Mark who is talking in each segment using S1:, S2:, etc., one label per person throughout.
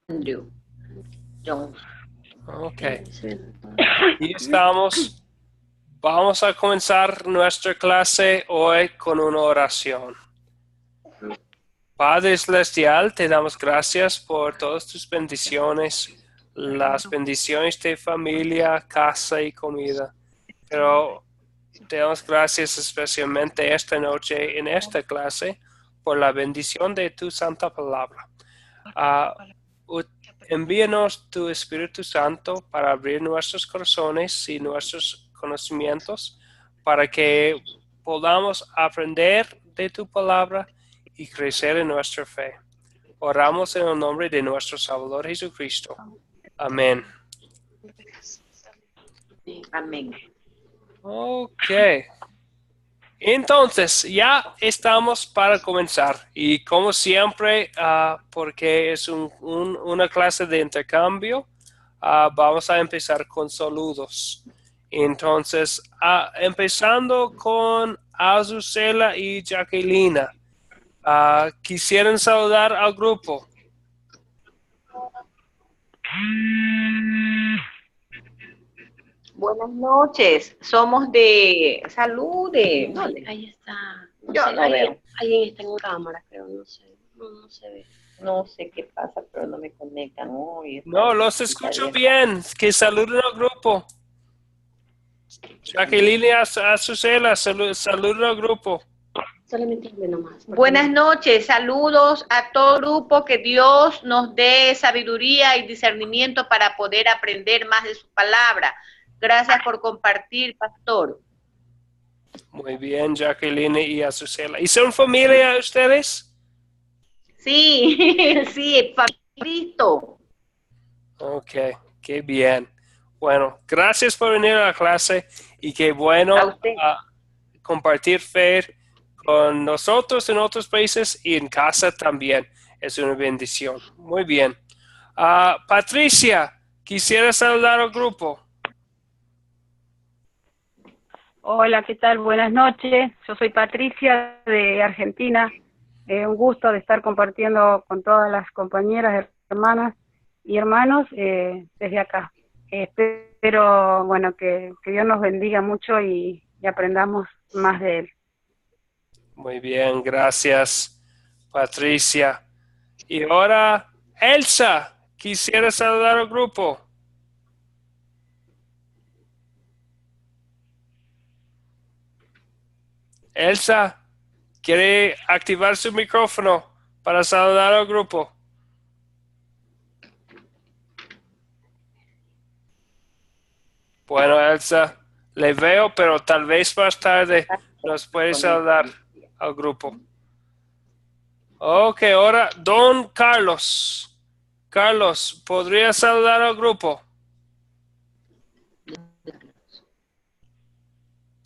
S1: Andrew. John.
S2: Ok. Y estamos. Vamos a comenzar nuestra clase hoy con una oración. Padre Celestial, te damos gracias por todas tus bendiciones, las bendiciones de familia, casa y comida. Pero te damos gracias especialmente esta noche en esta clase por la bendición de tu santa palabra. Envíanos tu Espíritu Santo para abrir nuestros corazones y nuestros conocimientos para que podamos aprender de tu palabra y crecer en nuestra fe. Oramos en el nombre de nuestro Salvador Jesucristo. Amén.
S1: Amén.
S2: Ok. Entonces, ya estamos para comenzar y como siempre, porque es una clase de intercambio, vamos a empezar con saludos. Entonces, empezando con Azucena y Jacqueline, quisieran saludar al grupo.
S1: Buenas noches. Somos de salud.
S3: Ahí está. No
S1: Yo
S3: sé,
S1: no veo.
S3: alguien está en cámara, pero no sé. No se ve.
S1: No sé qué pasa, pero no me conectan hoy.
S2: No, los escucho bien. Que saluden al grupo. Jacqueline y Azucena, saluden al grupo.
S3: Solamente dime nomás.
S1: Buenas noches, saludos a todo grupo, que Dios nos dé sabiduría y discernimiento para poder aprender más de su palabra. Gracias por compartir, pastor.
S2: Muy bien, Jacqueline y Azucena. ¿Y son familia ustedes?
S1: Sí, sí, Cristo.
S2: Ok, qué bien. Bueno, gracias por venir a la clase y qué bueno
S1: A usted.
S2: Compartir fe con nosotros en otros países y en casa también. Es una bendición. Muy bien. Patricia, quisiera saludar al grupo.
S4: Hola, ¿qué tal? Buenas noches. Yo soy Patricia de Argentina. Un gusto de estar compartiendo con todas las compañeras, hermanas y hermanos desde acá. Espero, bueno, que Dios nos bendiga mucho y aprendamos más de Él.
S2: Muy bien, gracias, Patricia. Y ahora, Elsa, quisiera saludar al grupo. Elsa, ¿quiere activar su micrófono para saludar al grupo? Bueno, Elsa, le veo, pero tal vez más tarde nos puede saludar al grupo. Ok, ahora, don Carlos. Carlos, ¿podría saludar al grupo?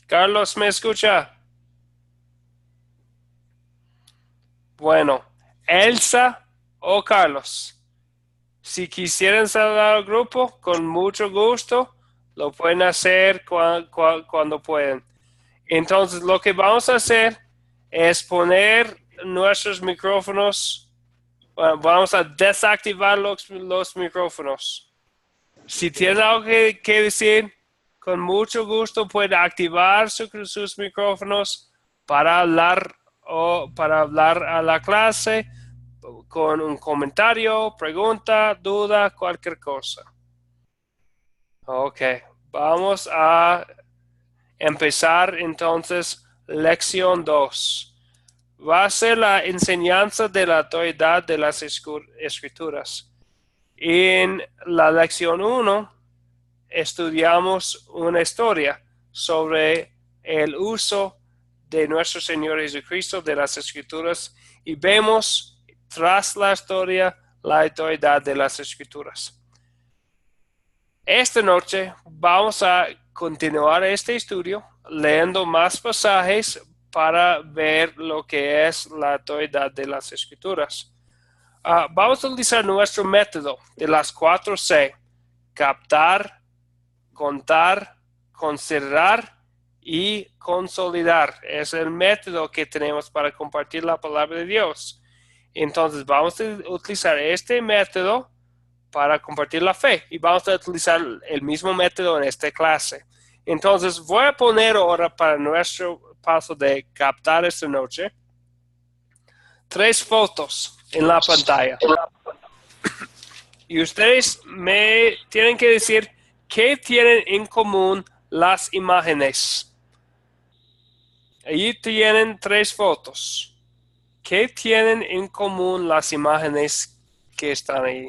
S2: Carlos, ¿me escucha? Bueno, Elsa o Carlos, si quisieran saludar al grupo, con mucho gusto, lo pueden hacer cuando pueden. Entonces, lo que vamos a hacer es poner nuestros micrófonos, vamos a desactivar los micrófonos. Si tienen algo que decir, con mucho gusto pueden activar sus micrófonos para hablar a la clase con un comentario, pregunta, duda, cualquier cosa. Ok, vamos a empezar entonces lección 2. Va a ser la enseñanza de la autoridad de las escrituras. En la lección 1 estudiamos una historia sobre el uso de nuestro Señor Jesucristo de las escrituras y vemos tras la historia la autoridad de las escrituras. Esta noche vamos a continuar este estudio leyendo más pasajes para ver lo que es la autoridad de las escrituras. Vamos a utilizar nuestro método de las 4C: captar, contar, considerar y consolidar. Es el método que tenemos para compartir la palabra de Dios. Entonces vamos a utilizar este método para compartir la fe y vamos a utilizar el mismo método en esta clase. Entonces voy a poner ahora para nuestro paso de captar esta noche 3 fotos en la pantalla. Y ustedes me tienen que decir qué tienen en común las imágenes. Allí tienen 3 fotos. ¿Qué tienen en común las imágenes que están ahí?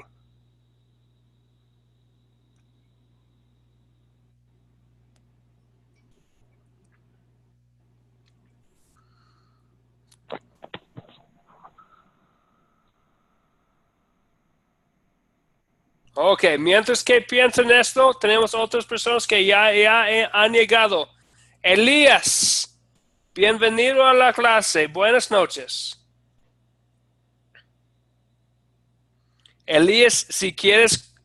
S2: Ok, mientras que piensan esto, tenemos otras personas que ya han llegado. Elías, bienvenido a la clase. Buenas noches. Elías, si quieres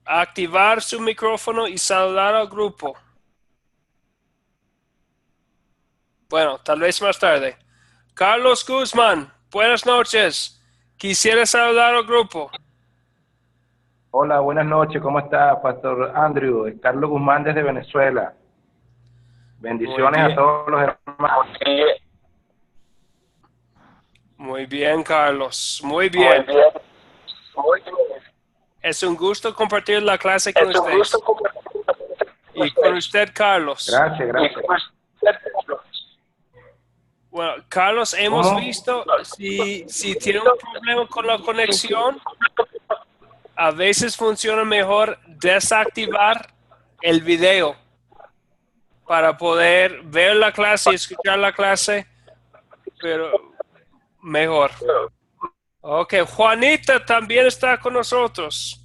S2: activar su micrófono y saludar al grupo. Bueno, tal vez más tarde. Carlos Guzmán, buenas noches. Quisiera saludar al grupo.
S5: Hola, buenas noches, ¿cómo está, Pastor Andrew? Carlos Guzmán desde Venezuela. Bendiciones a todos los hermanos.
S2: Muy bien, Carlos. Muy bien. Es un gusto compartir la clase con ustedes. Y con usted, Carlos.
S5: Gracias, gracias.
S2: Bueno, Carlos, hemos visto si tiene un problema con la conexión, a veces funciona mejor desactivar el video para poder ver la clase y escuchar la clase, pero mejor. Ok, Juanita también está con nosotros.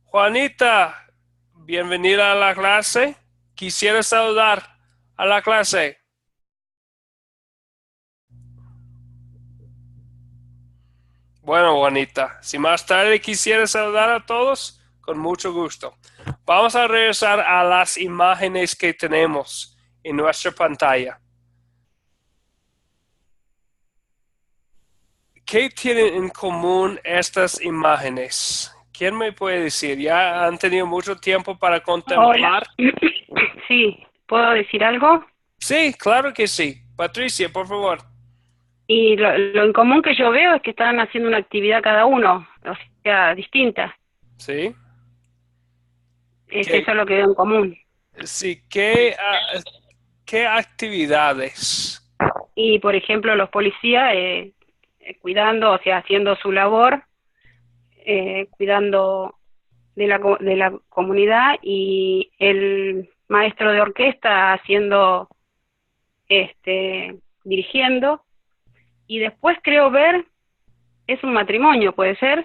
S2: Juanita, bienvenida a la clase. Quisiera saludar a la clase. Bueno, Juanita, si más tarde quisiera saludar a todos, con mucho gusto. Vamos a regresar a las imágenes que tenemos en nuestra pantalla. ¿Qué tienen en común estas imágenes? ¿Quién me puede decir? ¿Ya han tenido mucho tiempo para contemplar?
S4: Hola. Sí, ¿puedo decir algo?
S2: Sí, claro que sí. Patricia, por favor.
S4: Y lo en común que yo veo es que están haciendo una actividad cada uno, o sea, distinta.
S2: Sí.
S4: Eso es lo que veo en común.
S2: Sí, ¿qué actividades?
S4: Y, por ejemplo, los policías cuidando, o sea, haciendo su labor, cuidando de la comunidad, y el maestro de orquesta haciendo, dirigiendo. Y después creo ver, es un matrimonio, ¿puede ser?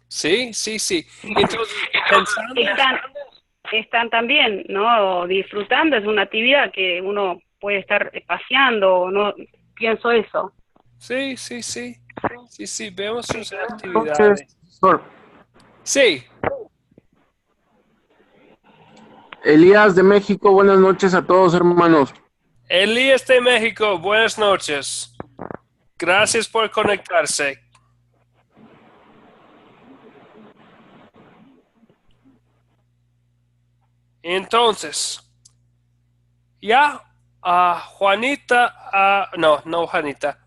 S2: Sí. Entonces, pensando...
S4: Están también, ¿no? Disfrutando, es una actividad que uno puede estar paseando, o no, pienso eso.
S2: Sí, vemos sus actividades. Sí.
S6: Elías de México, buenas noches a todos, hermanos.
S2: Elías de México, buenas noches. Gracias por conectarse. Entonces, ya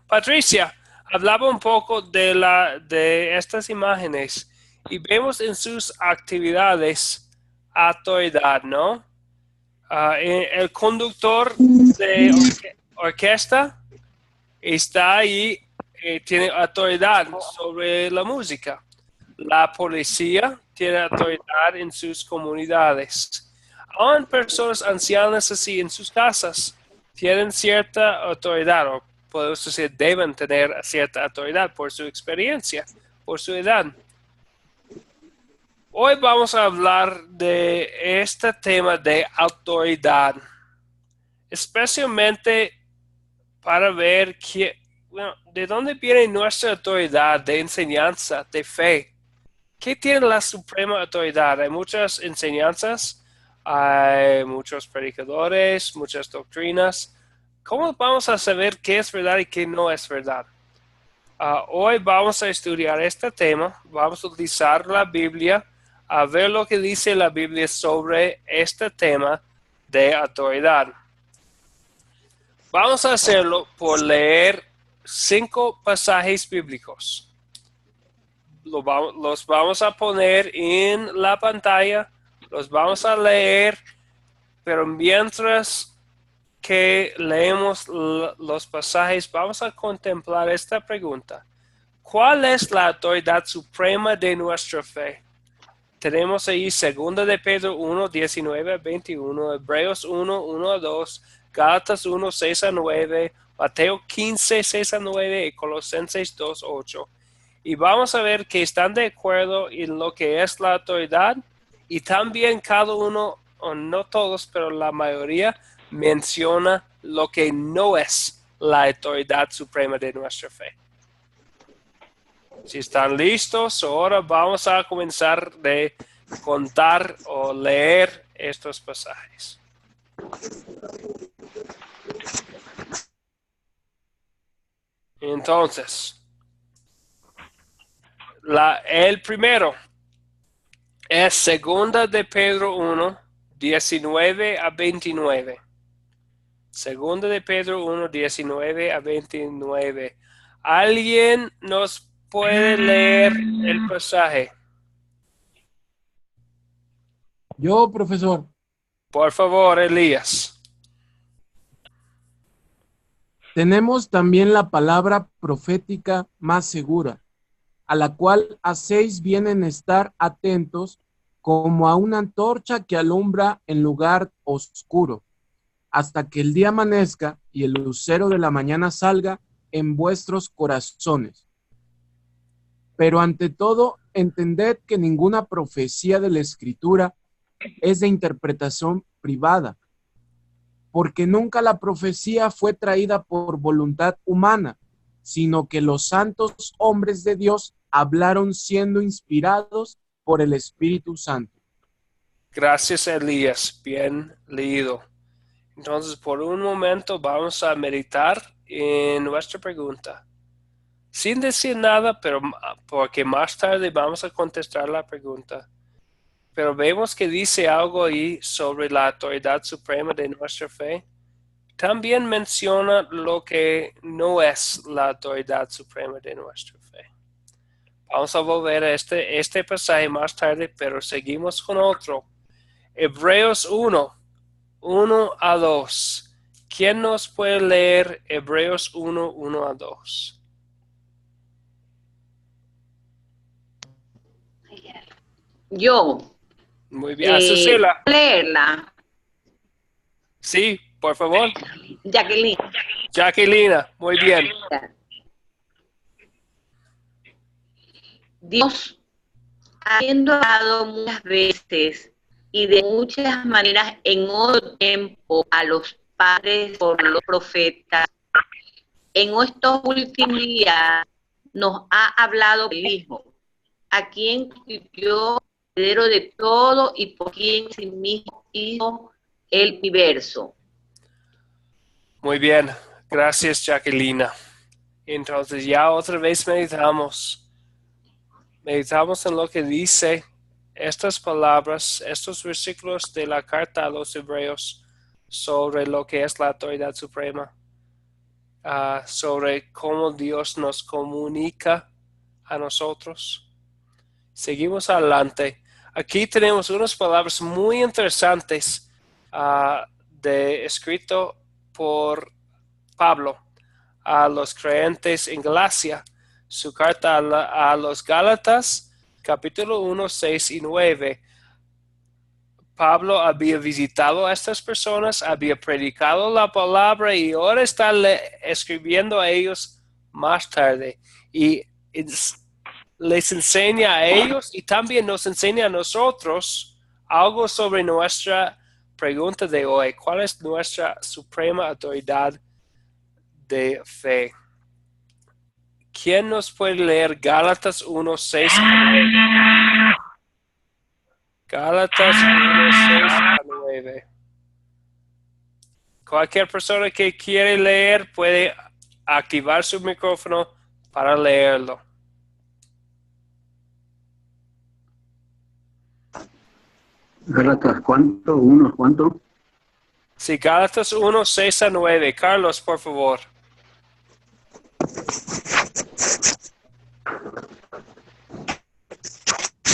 S2: Patricia hablaba un poco de estas imágenes y vemos en sus actividades autoridad, ¿no? El conductor de orquesta está ahí, tiene autoridad sobre la música. La policía tiene autoridad en sus comunidades. Aún personas ancianas así en sus casas tienen cierta autoridad, o podemos decir deben tener cierta autoridad por su experiencia, por su edad. Hoy vamos a hablar de este tema de autoridad, especialmente para ver de dónde viene nuestra autoridad de enseñanza, de fe. ¿Qué tiene la suprema autoridad? Hay muchas enseñanzas, hay muchos predicadores, muchas doctrinas. ¿Cómo vamos a saber qué es verdad y qué no es verdad? Hoy vamos a estudiar este tema, vamos a utilizar la Biblia a ver lo que dice la Biblia sobre este tema de autoridad. Vamos a hacerlo por leer 5 pasajes bíblicos. Los vamos a poner en la pantalla, los vamos a leer, pero mientras que leemos los pasajes, vamos a contemplar esta pregunta. ¿Cuál es la autoridad suprema de nuestra fe? Tenemos ahí 2 de Pedro 1, 19 a 21, Hebreos 1, 1 a 2, Gálatas 1, 6 a 9, Mateo 15, 6 a 9 y Colosenses 2, 8. Y vamos a ver que están de acuerdo en lo que es la autoridad y también cada uno, o no todos, pero la mayoría, menciona lo que no es la autoridad suprema de nuestra fe. Si están listos, ahora vamos a comenzar de contar o leer estos pasajes. Entonces, el primero es 2 de Pedro 1, 19 a 29. 2 de Pedro 1, 19 a 29. ¿Alguien nos puede leer el pasaje?
S6: Yo, profesor.
S2: Por favor, Elías.
S6: Tenemos también la palabra profética más segura, a la cual hacéis bien en estar atentos como a una antorcha que alumbra en lugar oscuro, hasta que el día amanezca y el lucero de la mañana salga en vuestros corazones. Pero ante todo, entended que ninguna profecía de la Escritura es de interpretación privada, porque nunca la profecía fue traída por voluntad humana, sino que los santos hombres de Dios hablaron siendo inspirados por el Espíritu Santo.
S2: Gracias, Elías. Bien leído. Entonces, por un momento vamos a meditar en nuestra pregunta. Sin decir nada, pero porque más tarde vamos a contestar la pregunta. Pero vemos que dice algo ahí sobre la autoridad suprema de nuestra fe. También menciona lo que no es la autoridad suprema de nuestra fe. Vamos a volver a este pasaje más tarde, pero seguimos con otro. Hebreos 1, 1 a 2. ¿Quién nos puede leer Hebreos 1, 1 a 2?
S1: Yo.
S2: Muy bien, Susila.
S1: Leerla.
S2: Sí, por favor.
S1: Jacqueline.
S2: Jacquelina, muy bien.
S1: Dios, habiendo hablado muchas veces y de muchas maneras en otro tiempo a los padres por los profetas, en estos últimos días nos ha hablado el Hijo, a quien constituyó heredero de todo y por quien sí mismo hizo el universo.
S2: Muy bien, gracias, Jacquelina. Entonces ya otra vez meditamos en lo que dice estas palabras, estos versículos de la carta a los hebreos sobre lo que es la autoridad suprema, sobre cómo Dios nos comunica a nosotros. Seguimos adelante. Aquí tenemos unas palabras muy interesantes escrito por Pablo a los creyentes en Galacia. Su carta a los Gálatas, capítulo 1, 6 y 9. Pablo había visitado a estas personas, había predicado la palabra y ahora está escribiendo a ellos más tarde. Y les enseña a ellos y también nos enseña a nosotros algo sobre nuestra pregunta de hoy. ¿Cuál es nuestra suprema autoridad de fe? ¿Quién nos puede leer Gálatas 1, 6 a 9? Gálatas 1, 6 a 9. Cualquier persona que quiere leer puede activar su micrófono, para leerlo.
S7: Gálatas, ¿cuánto? ¿Uno? ¿Cuánto?
S2: Sí, Gálatas 1, 6 a 9. Carlos, por favor.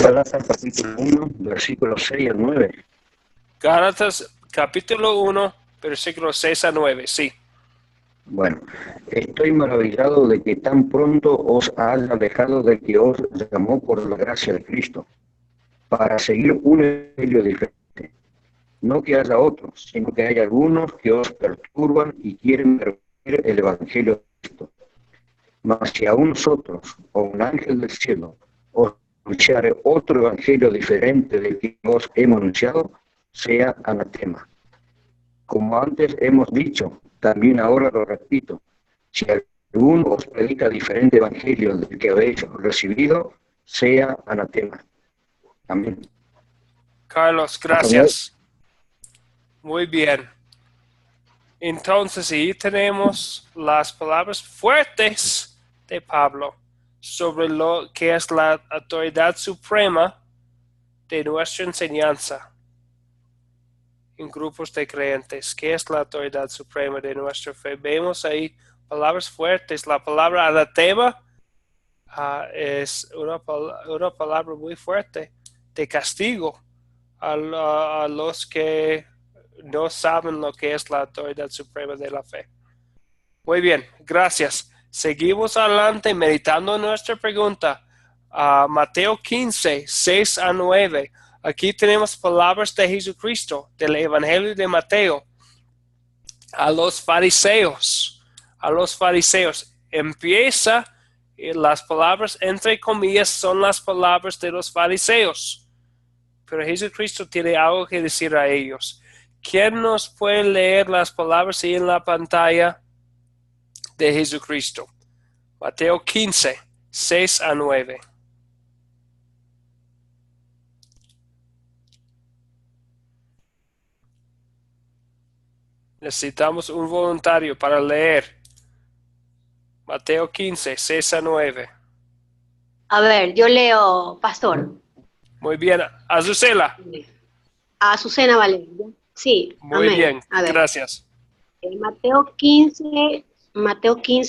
S7: Gálatas capítulo 1, versículos 6 al 9.
S2: Gálatas capítulo 1, versículos 6 a 9, sí.
S7: Bueno, estoy maravillado de que tan pronto os haya dejado de que os llamó por la gracia de Cristo, para seguir un evangelio diferente. No que haya otros, sino que hay algunos que os perturban y quieren pervertir el evangelio de Cristo. Mas si a nosotros, o un ángel del cielo, os anunciare otro evangelio diferente del que os hemos anunciado, sea anatema. Como antes hemos dicho, también ahora lo repito, si alguno os predica diferente evangelio del que habéis recibido, sea anatema. Amén.
S2: Carlos, gracias. Muy bien. Entonces, ahí tenemos las palabras fuertes de Pablo sobre lo que es la autoridad suprema de nuestra enseñanza en grupos de creyentes. ¿Qué es la autoridad suprema de nuestra fe? Vemos ahí palabras fuertes. La palabra anatema es una palabra muy fuerte de castigo a los que no saben lo que es la autoridad suprema de la fe. Muy bien, gracias. Seguimos adelante meditando nuestra pregunta. Mateo 15, 6 a 9. Aquí tenemos palabras de Jesucristo, del Evangelio de Mateo, a los fariseos. Empieza, las palabras entre comillas son las palabras de los fariseos. Pero Jesucristo tiene algo que decir a ellos. ¿Quién nos puede leer las palabras ahí en la pantalla de Jesucristo? Mateo 15, 6 a 9. Necesitamos un voluntario para leer. Mateo 15, 6 a 9.
S3: A ver, yo leo, pastor.
S2: Muy bien. Azucena.
S3: A Azucena Valeria. Sí,
S2: Muy
S3: amén.
S2: bien,
S3: A ver,
S2: gracias.
S3: Mateo 15,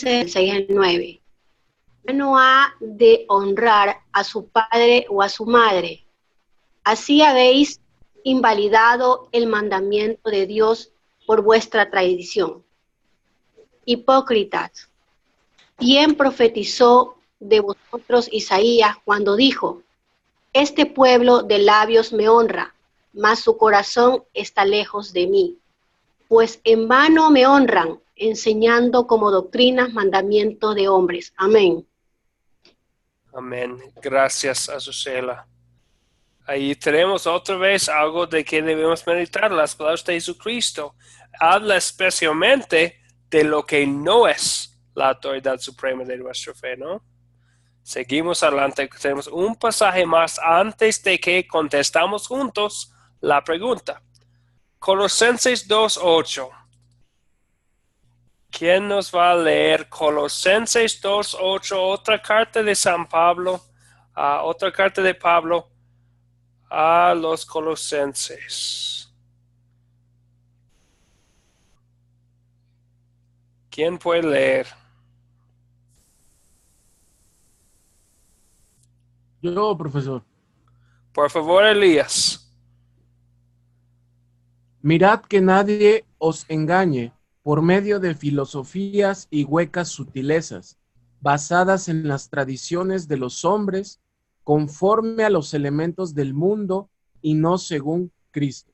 S3: del 6 al 9. No ha de honrar a su padre o a su madre. Así habéis invalidado el mandamiento de Dios por vuestra tradición. Hipócritas, ¿quién profetizó de vosotros Isaías cuando dijo: este pueblo de labios me honra, mas su corazón está lejos de mí? Pues en vano me honran, enseñando como doctrinas mandamientos de hombres. Amén.
S2: Amén. Gracias, Azucena. Ahí tenemos otra vez algo de que debemos meditar, las palabras de Jesucristo. Habla especialmente de lo que no es la autoridad suprema de nuestra fe, ¿no? Seguimos adelante. Tenemos un pasaje más antes de que contestamos juntos la pregunta. Colosenses 2:8. ¿Quién nos va a leer Colosenses 2:8? Otra carta de San Pablo, otra carta de Pablo a los colosenses. ¿Quién puede leer?
S6: Yo, profesor.
S2: Por favor, Elías.
S6: Mirad que nadie os engañe por medio de filosofías y huecas sutilezas, basadas en las tradiciones de los hombres, conforme a los elementos del mundo y no según Cristo.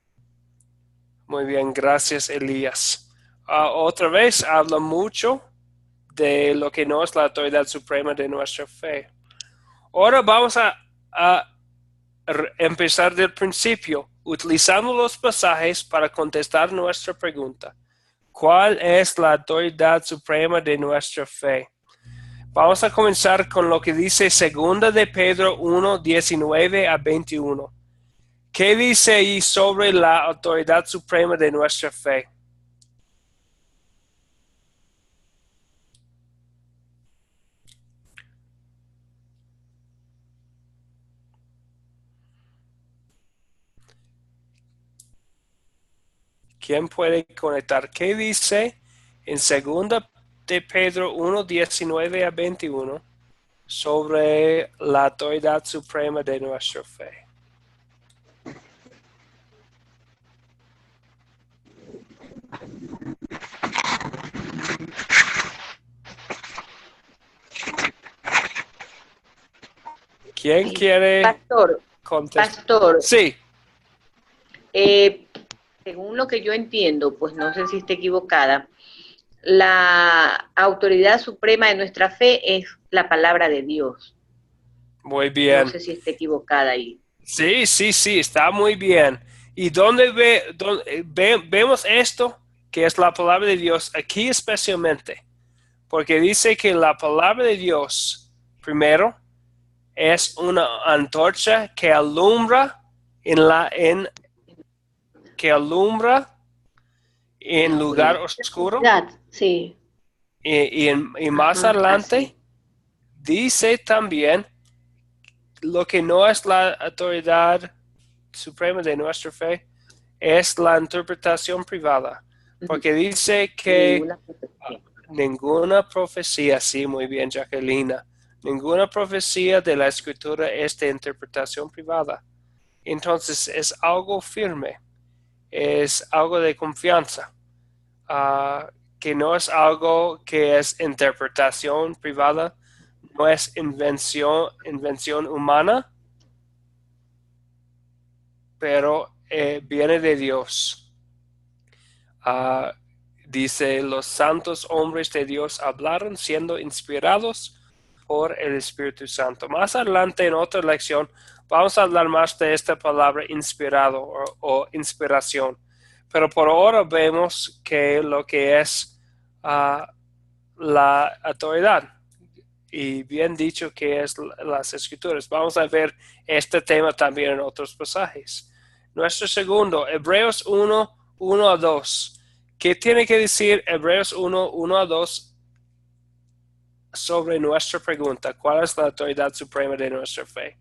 S2: Muy bien, gracias, Elías. Otra vez habla mucho de lo que no es la autoridad suprema de nuestra fe. Ahora vamos a empezar del principio, utilizando los pasajes para contestar nuestra pregunta. ¿Cuál es la autoridad suprema de nuestra fe? Vamos a comenzar con lo que dice 2 de Pedro 1, 19 a 21. ¿Qué dice ahí sobre la autoridad suprema de nuestra fe? ¿Quién puede conectar? ¿Qué dice en 2 de Pedro 1, 19 a 21 sobre la autoridad suprema de nuestra fe? ¿Quién quiere contestar?
S1: Pastor,
S2: Sí.
S1: Según lo que yo entiendo, pues no sé si esté equivocada, la autoridad suprema de nuestra fe es la palabra de Dios.
S2: Muy bien.
S1: No sé si esté equivocada ahí.
S2: Sí, está muy bien. ¿Y dónde vemos esto? Que es la palabra de Dios, aquí especialmente. Porque dice que la palabra de Dios, primero, es una antorcha que alumbra en lugar oscuro.
S3: Sí.
S2: Y más adelante dice también lo que no es la autoridad suprema de nuestra fe, es la interpretación privada. Porque dice que ninguna profecía, sí, muy bien, Jacquelina, ninguna profecía de la Escritura es de interpretación privada. Entonces es algo firme, es algo de confianza, que no es algo que es interpretación privada, no es invención humana, pero viene de Dios. Dice, los santos hombres de Dios hablaron siendo inspirados por el Espíritu Santo. Más adelante en otra lección vamos a hablar más de esta palabra inspirado o inspiración. Pero por ahora vemos que lo que es la autoridad. Y bien dicho que es las Escrituras. Vamos a ver este tema también en otros pasajes. Nuestro segundo, Hebreos 1, 1 a 2. ¿Qué tiene que decir Hebreos 1, 1 a 2 sobre nuestra pregunta? ¿Cuál es la autoridad suprema de nuestra fe?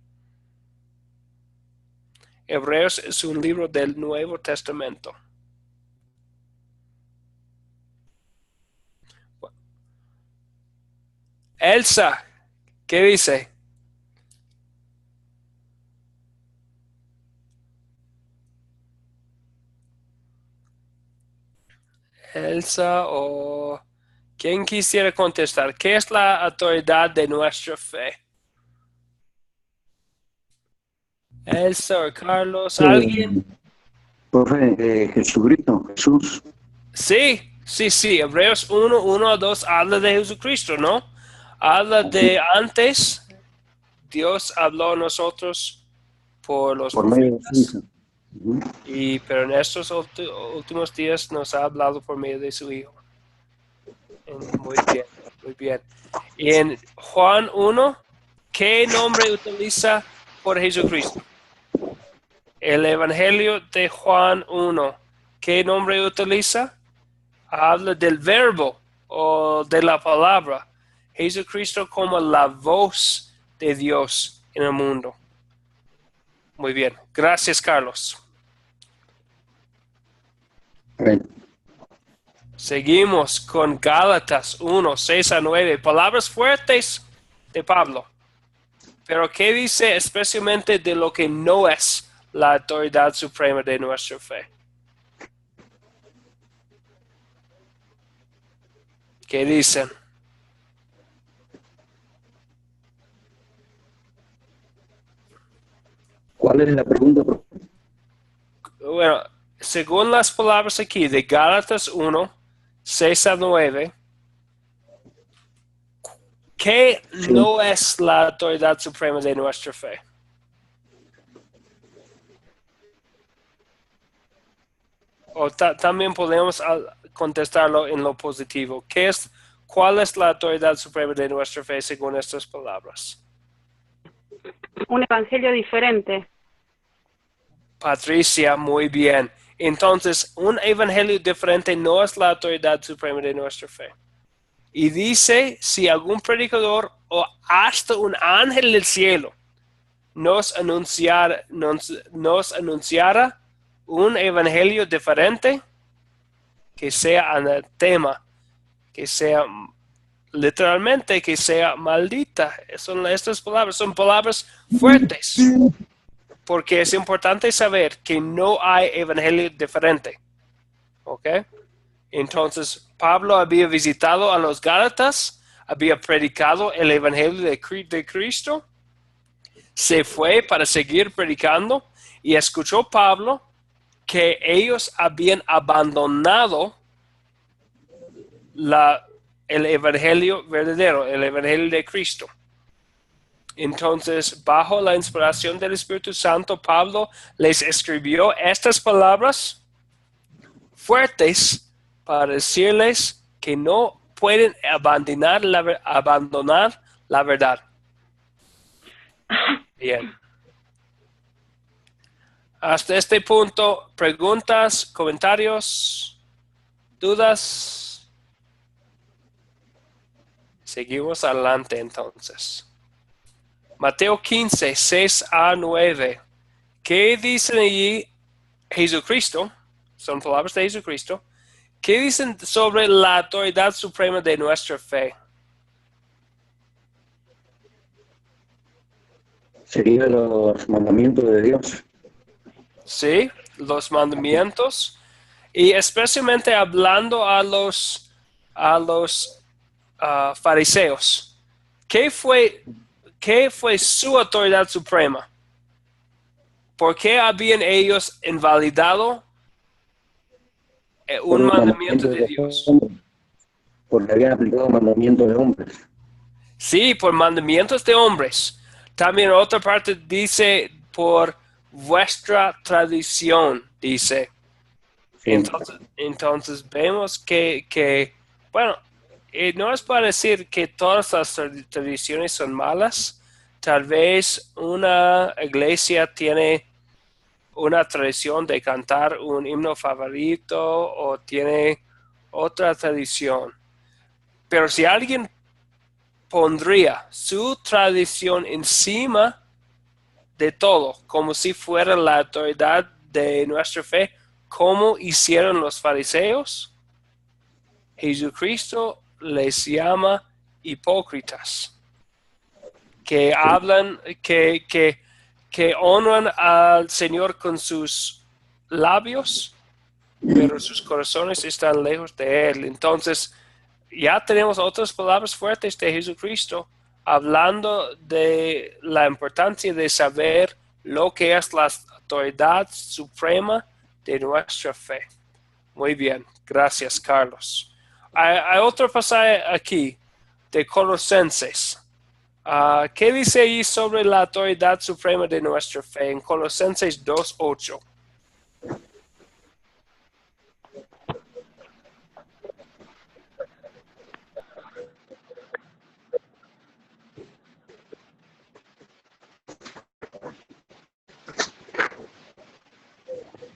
S2: Hebreos es un libro del Nuevo Testamento. Elsa, ¿qué dice? Elsa o ¿quién quisiera contestar? ¿Qué es la autoridad de nuestra fe? Elsa o Carlos, ¿alguien?
S7: Profe, Jesucristo, Jesús.
S2: Sí. Hebreos 1, 1 a 2 habla de Jesucristo, ¿no? Habla de antes, Dios habló a nosotros por los profetas. Pero en estos últimos días nos ha hablado por medio de su Hijo. Muy bien. Y en Juan 1, ¿qué nombre utiliza por Jesucristo? El Evangelio de Juan 1, ¿qué nombre utiliza? Habla del verbo o de la palabra. Jesucristo como la voz de Dios en el mundo. Muy bien. Gracias, Carlos.
S7: Bien.
S2: Seguimos con Gálatas 1, 6 a 9. Palabras fuertes de Pablo. Pero ¿qué dice especialmente de lo que no es la autoridad suprema de nuestra fe? ¿Qué dicen?
S7: ¿Cuál es la pregunta?
S2: Bueno, según las palabras aquí de Gálatas 1, 6 a 9, ¿qué no es la autoridad suprema de nuestra fe? O también podemos contestarlo en lo positivo. ¿Cuál es la autoridad suprema de nuestra fe según estas palabras?
S4: Un evangelio diferente.
S2: Patricia, muy bien. Entonces, un evangelio diferente no es la autoridad suprema de nuestra fe. Y dice, si algún predicador o hasta un ángel del cielo nos anunciara un evangelio diferente, que sea anatema, que sea literalmente que sea maldita. Estas palabras son palabras fuertes, porque es importante saber que no hay evangelio diferente. ¿Ok? Entonces, Pablo había visitado a los Gálatas, había predicado el evangelio de Cristo, se fue para seguir predicando y escuchó Pablo que ellos habían abandonado el evangelio verdadero, el evangelio de Cristo. Entonces, bajo la inspiración del Espíritu Santo, Pablo les escribió estas palabras fuertes para decirles que no pueden abandonar la verdad. Bien. Hasta este punto, preguntas, comentarios, dudas. Seguimos adelante entonces. Mateo 15, 6 a 9. ¿Qué dicen allí Jesucristo? Son palabras de Jesucristo. ¿Qué dicen sobre la autoridad suprema de nuestra fe?
S7: Serían los mandamientos de Dios.
S2: Sí, los mandamientos. Y especialmente hablando a los fariseos. ¿Qué fue su autoridad suprema? ¿Por qué habían ellos invalidado un mandamiento de Dios?
S7: Porque habían aplicado mandamientos de hombres.
S2: Sí, por mandamientos de hombres. También otra parte dice por vuestra tradición, dice. Sí. Entonces vemos que bueno, no es para decir que todas las tradiciones son malas. Tal vez una iglesia tiene una tradición de cantar un himno favorito o tiene otra tradición. Pero si alguien pondría su tradición encima de todo, como si fuera la autoridad de nuestra fe, como hicieron los fariseos, Jesucristo les llama hipócritas, que hablan, que honran al Señor con sus labios, pero sus corazones están lejos de Él. Entonces, ya tenemos otras palabras fuertes de Jesucristo hablando de la importancia de saber lo que es la autoridad suprema de nuestra fe. Muy bien, gracias, Carlos. Hay otro pasaje aquí de Colosenses. ¿Qué dice ahí sobre la autoridad suprema de nuestra fe? En Colosenses 2:8.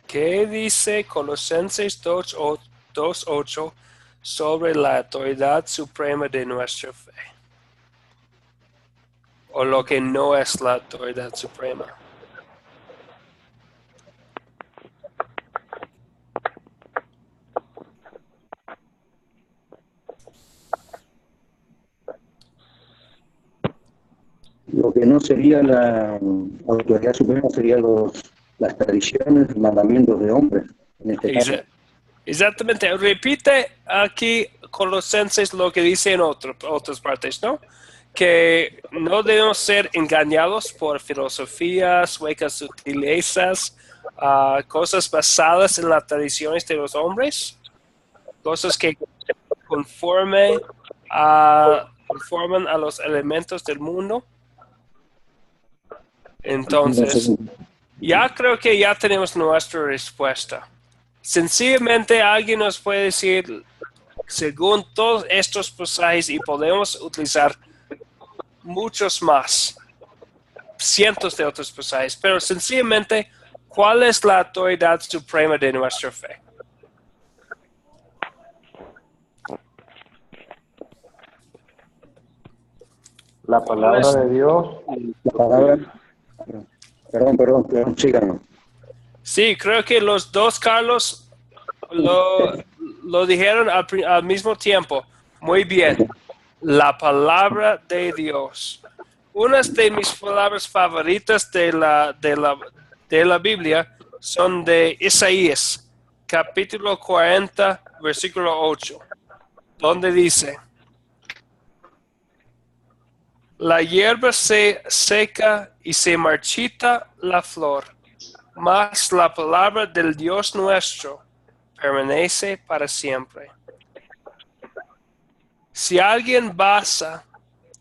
S2: ¿Qué dice Colosenses 2:8 sobre la autoridad suprema de nuestra fe? O lo que no es la autoridad suprema.
S7: Lo que no sería la autoridad suprema serían las tradiciones, los mandamientos de hombres. En este caso.
S2: Exactamente. Repite aquí Colosenses lo que dice en otras partes, ¿no? Que no debemos ser engañados por filosofías, huecas sutilezas, cosas basadas en las tradiciones de los hombres, cosas que conforman a los elementos del mundo. Entonces, ya creo que ya tenemos nuestra respuesta. Sencillamente alguien nos puede decir, según todos estos pasajes, y podemos utilizar muchos más, cientos de otros pasajes, pero sencillamente, ¿cuál es la autoridad suprema de nuestra fe?
S5: La palabra de Dios.
S7: La palabra. Perdón, síganos.
S2: Sí, creo que los dos, Carlos, lo dijeron al mismo tiempo. Muy bien. La palabra de Dios. Una de mis palabras favoritas de la Biblia son de Isaías, capítulo 40, versículo 8, donde dice: la hierba se seca y se marchita la flor, mas la palabra del Dios nuestro permanece para siempre. Si alguien basa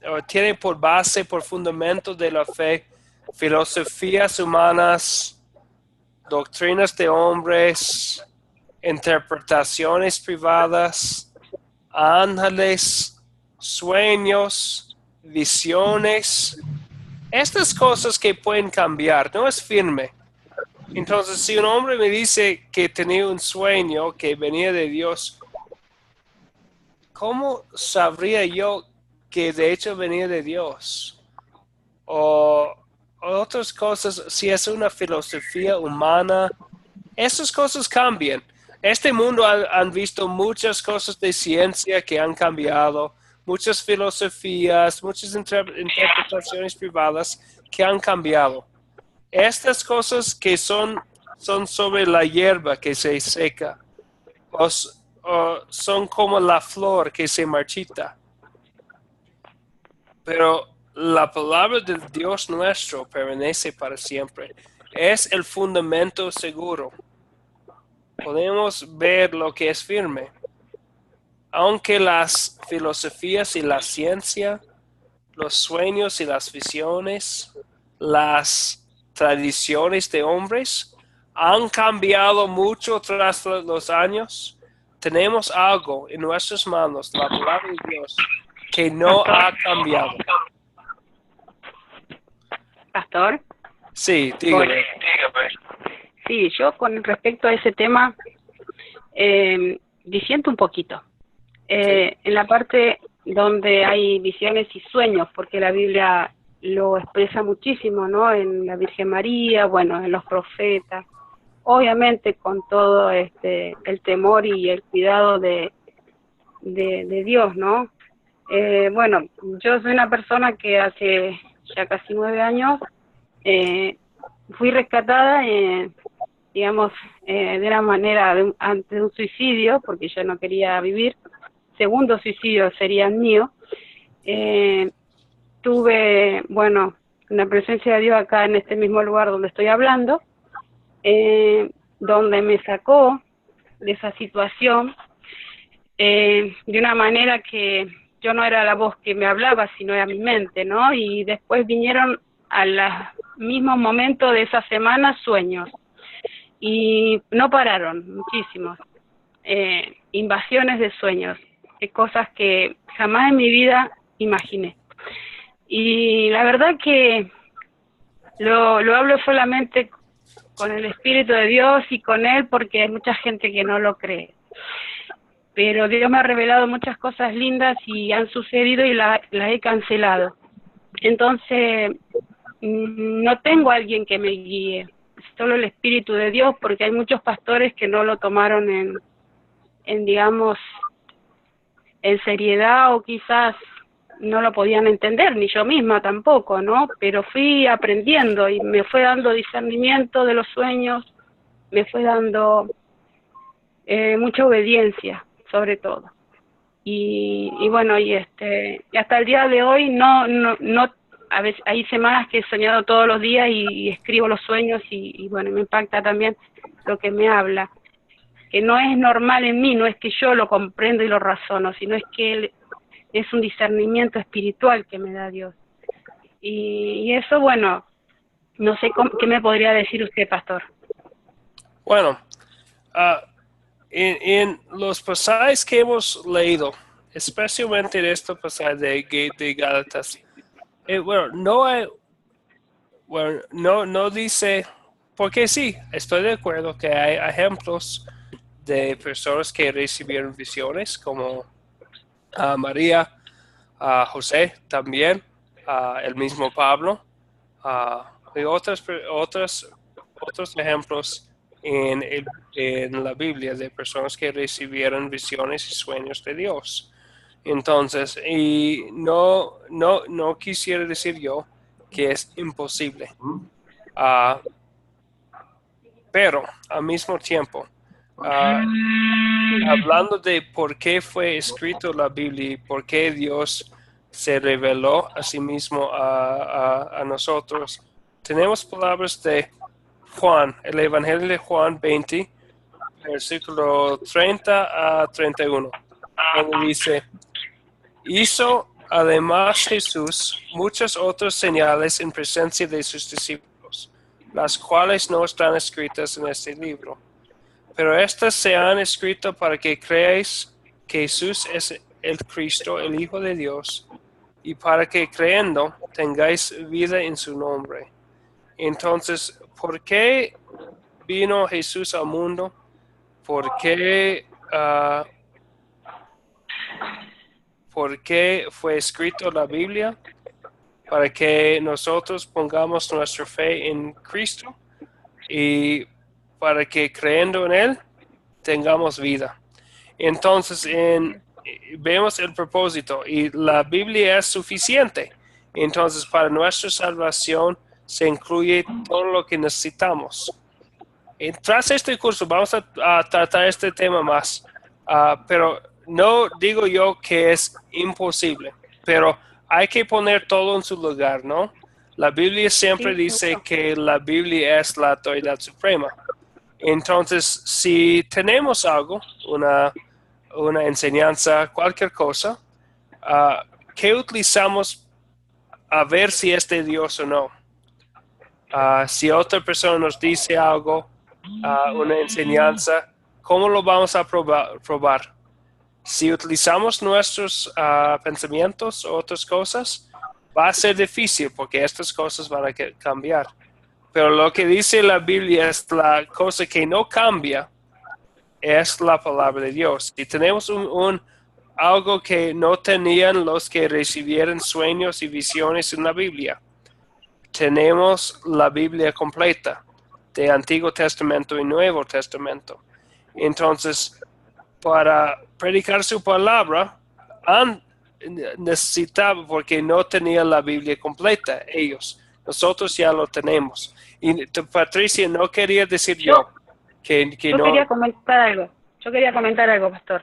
S2: o tiene por base, por fundamento de la fe, filosofías humanas, doctrinas de hombres, interpretaciones privadas, ángeles, sueños, visiones, estas cosas que pueden cambiar, no es firme. Entonces, si un hombre me dice que tenía un sueño que venía de Dios, ¿cómo sabría yo que de hecho venía de Dios? O otras cosas, si es una filosofía humana, esas cosas cambian. Este mundo han visto muchas cosas de ciencia que han cambiado, muchas filosofías, muchas interpretaciones privadas que han cambiado. Estas cosas que son sobre la hierba que se seca, o son como la flor que se marchita. Pero la palabra del Dios nuestro permanece para siempre. Es el fundamento seguro. Podemos ver lo que es firme. Aunque las filosofías y la ciencia, los sueños y las visiones, las tradiciones de hombres han cambiado mucho tras los años, tenemos algo en nuestras manos, la palabra de Dios, que no ha cambiado.
S4: Pastor.
S2: Sí, dígame.
S4: Sí, yo con respecto a ese tema disiento un poquito. En la parte donde hay visiones y sueños, porque la Biblia lo expresa muchísimo, ¿no? En la Virgen María, bueno, en los profetas, obviamente con todo el temor y el cuidado de Dios, ¿no? Bueno, yo soy una persona que hace ya casi 9 años fui rescatada, digamos, de una manera ante un suicidio, porque yo no quería vivir. Segundo suicidio sería el mío. Tuve, bueno, una presencia de Dios acá en este mismo lugar donde estoy hablando, donde me sacó de esa situación de una manera que yo no era la voz que me hablaba, sino era mi mente, ¿no? Y después vinieron al mismo momento de esa semana sueños, y no pararon, muchísimos, invasiones de sueños, de cosas que jamás en mi vida imaginé. Y la verdad que lo hablo solamente con el Espíritu de Dios y con Él, porque hay mucha gente que no lo cree. Pero Dios me ha revelado muchas cosas lindas y han sucedido y las he cancelado. Entonces, no tengo a alguien que me guíe, solo el Espíritu de Dios, porque hay muchos pastores que no lo tomaron en digamos, en seriedad, o quizás no lo podían entender, ni yo misma tampoco, ¿no? Pero fui aprendiendo y me fue dando discernimiento de los sueños, me fue dando mucha obediencia, sobre todo. Y bueno, y hasta el día de hoy no, a veces hay semanas que he soñado todos los días y escribo los sueños y bueno, me impacta también lo que me habla, que no es normal en mí, no es que yo lo comprendo y lo razono, sino es que es un discernimiento espiritual que me da Dios. Y eso, bueno, no sé qué me podría decir usted, pastor.
S2: Bueno, en los pasajes que hemos leído, especialmente en este pasaje de Gálatas, no dice, porque sí, estoy de acuerdo que hay ejemplos de personas que recibieron visiones, como María, José también, el mismo Pablo, y otros ejemplos en la Biblia de personas que recibieron visiones y sueños de Dios. Entonces, y no quisiera decir yo que es imposible. Pero al mismo tiempo, hablando de por qué fue escrito la Biblia y por qué Dios se reveló a sí mismo a nosotros, tenemos palabras de Juan, el Evangelio de Juan 20, versículo 30 a 31, donde dice: hizo además Jesús muchas otras señales en presencia de sus discípulos, las cuales no están escritas en este libro. Pero estas se han escrito para que creáis que Jesús es el Cristo, el Hijo de Dios, y para que creyendo tengáis vida en su nombre. Entonces, ¿por qué vino Jesús al mundo? ¿Por qué fue escrito la Biblia? Para que nosotros pongamos nuestra fe en Cristo y para que creyendo en Él tengamos vida. Entonces, vemos el propósito y la Biblia es suficiente. Entonces, para nuestra salvación se incluye todo lo que necesitamos. Y tras este curso vamos a tratar este tema más, pero no digo yo que es imposible, pero hay que poner todo en su lugar, ¿no? La Biblia siempre dice que la Biblia es la autoridad suprema. Entonces, si tenemos algo, una enseñanza, cualquier cosa, ¿qué utilizamos a ver si es de Dios o no? Si otra persona nos dice algo, una enseñanza, ¿cómo lo vamos a probar? Si utilizamos nuestros pensamientos o otras cosas, va a ser difícil porque estas cosas van a cambiar. Pero lo que dice la Biblia es la cosa que no cambia, es la palabra de Dios. Y tenemos algo que no tenían los que recibieron sueños y visiones en la Biblia. Tenemos la Biblia completa, de Antiguo Testamento y Nuevo Testamento. Entonces, para predicar su palabra, necesitaba, porque no tenían la Biblia completa ellos. Nosotros ya lo tenemos. Y Patricia, no quería decir yo que
S4: yo
S2: no.
S4: Yo quería comentar algo, pastor.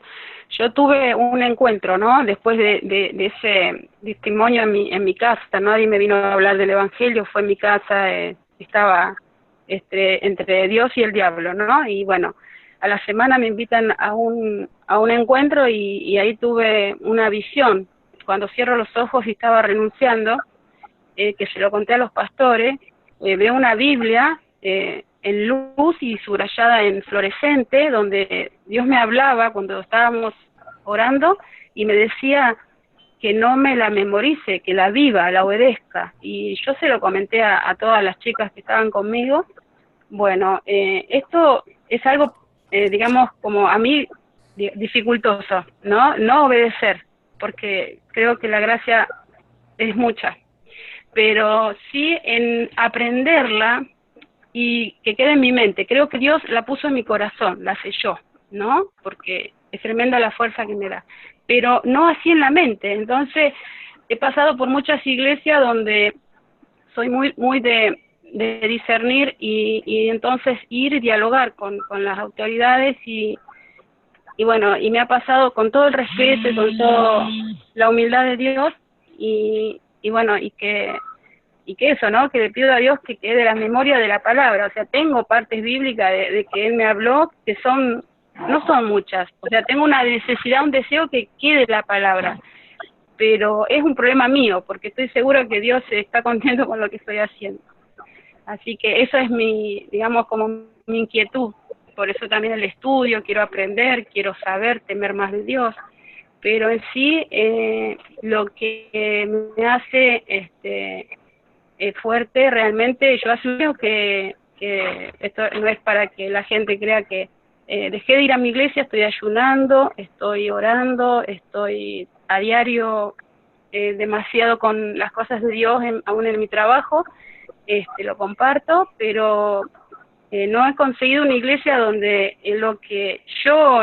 S4: Yo tuve un encuentro, ¿no? Después de ese testimonio en mi casa, nadie me vino a hablar del Evangelio, fue en mi casa, estaba entre Dios y el diablo, ¿no? Y bueno, a la semana me invitan a un encuentro y ahí tuve una visión. Cuando cierro los ojos y estaba renunciando, que se lo conté a los pastores, veo una Biblia en luz y subrayada en fluorescente, donde Dios me hablaba cuando estábamos orando y me decía que no me la memorice, que la viva, la obedezca. Y yo se lo comenté a todas las chicas que estaban conmigo. Bueno, esto es algo, digamos, como a mí dificultoso, ¿no? No obedecer, porque creo que la gracia es mucha. Pero sí en aprenderla y que quede en mi mente. Creo que Dios la puso en mi corazón, la selló, ¿no? Porque es tremenda la fuerza que me da. Pero no así en la mente. Entonces, he pasado por muchas iglesias donde soy muy de discernir y entonces ir y dialogar con las autoridades y bueno, y me ha pasado con todo el respeto y con toda la humildad de Dios y bueno, y que eso, ¿no? Que le pido a Dios que quede la memoria de la palabra. O sea, tengo partes bíblicas de que Él me habló, que no son muchas. O sea, tengo una necesidad, un deseo que quede la palabra. Pero es un problema mío, porque estoy segura que Dios está contento con lo que estoy haciendo. Así que eso es digamos, como mi inquietud. Por eso también el estudio, quiero aprender, quiero saber, temer más de Dios. Pero en sí, lo que me hace fuerte realmente, yo asumo que esto no es para que la gente crea que dejé de ir a mi iglesia, estoy ayunando, estoy orando, estoy a diario demasiado con las cosas de Dios, aún en mi trabajo, lo comparto, pero no he conseguido una iglesia donde lo que yo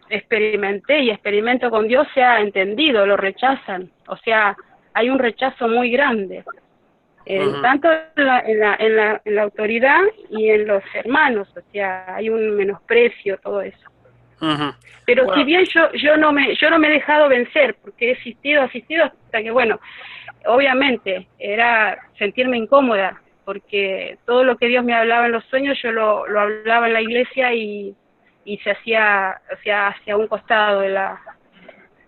S4: experimenté y experimento con Dios sea entendido, lo rechazan. O sea, hay un rechazo muy grande, tanto en la autoridad y en los hermanos. O sea, hay un menosprecio, todo eso. Pero
S2: Bueno,
S4: si bien yo no me he dejado vencer, porque he asistido hasta que, bueno, obviamente era sentirme incómoda, porque todo lo que Dios me hablaba en los sueños yo lo hablaba en la iglesia y se hacía, o sea, hacia un costado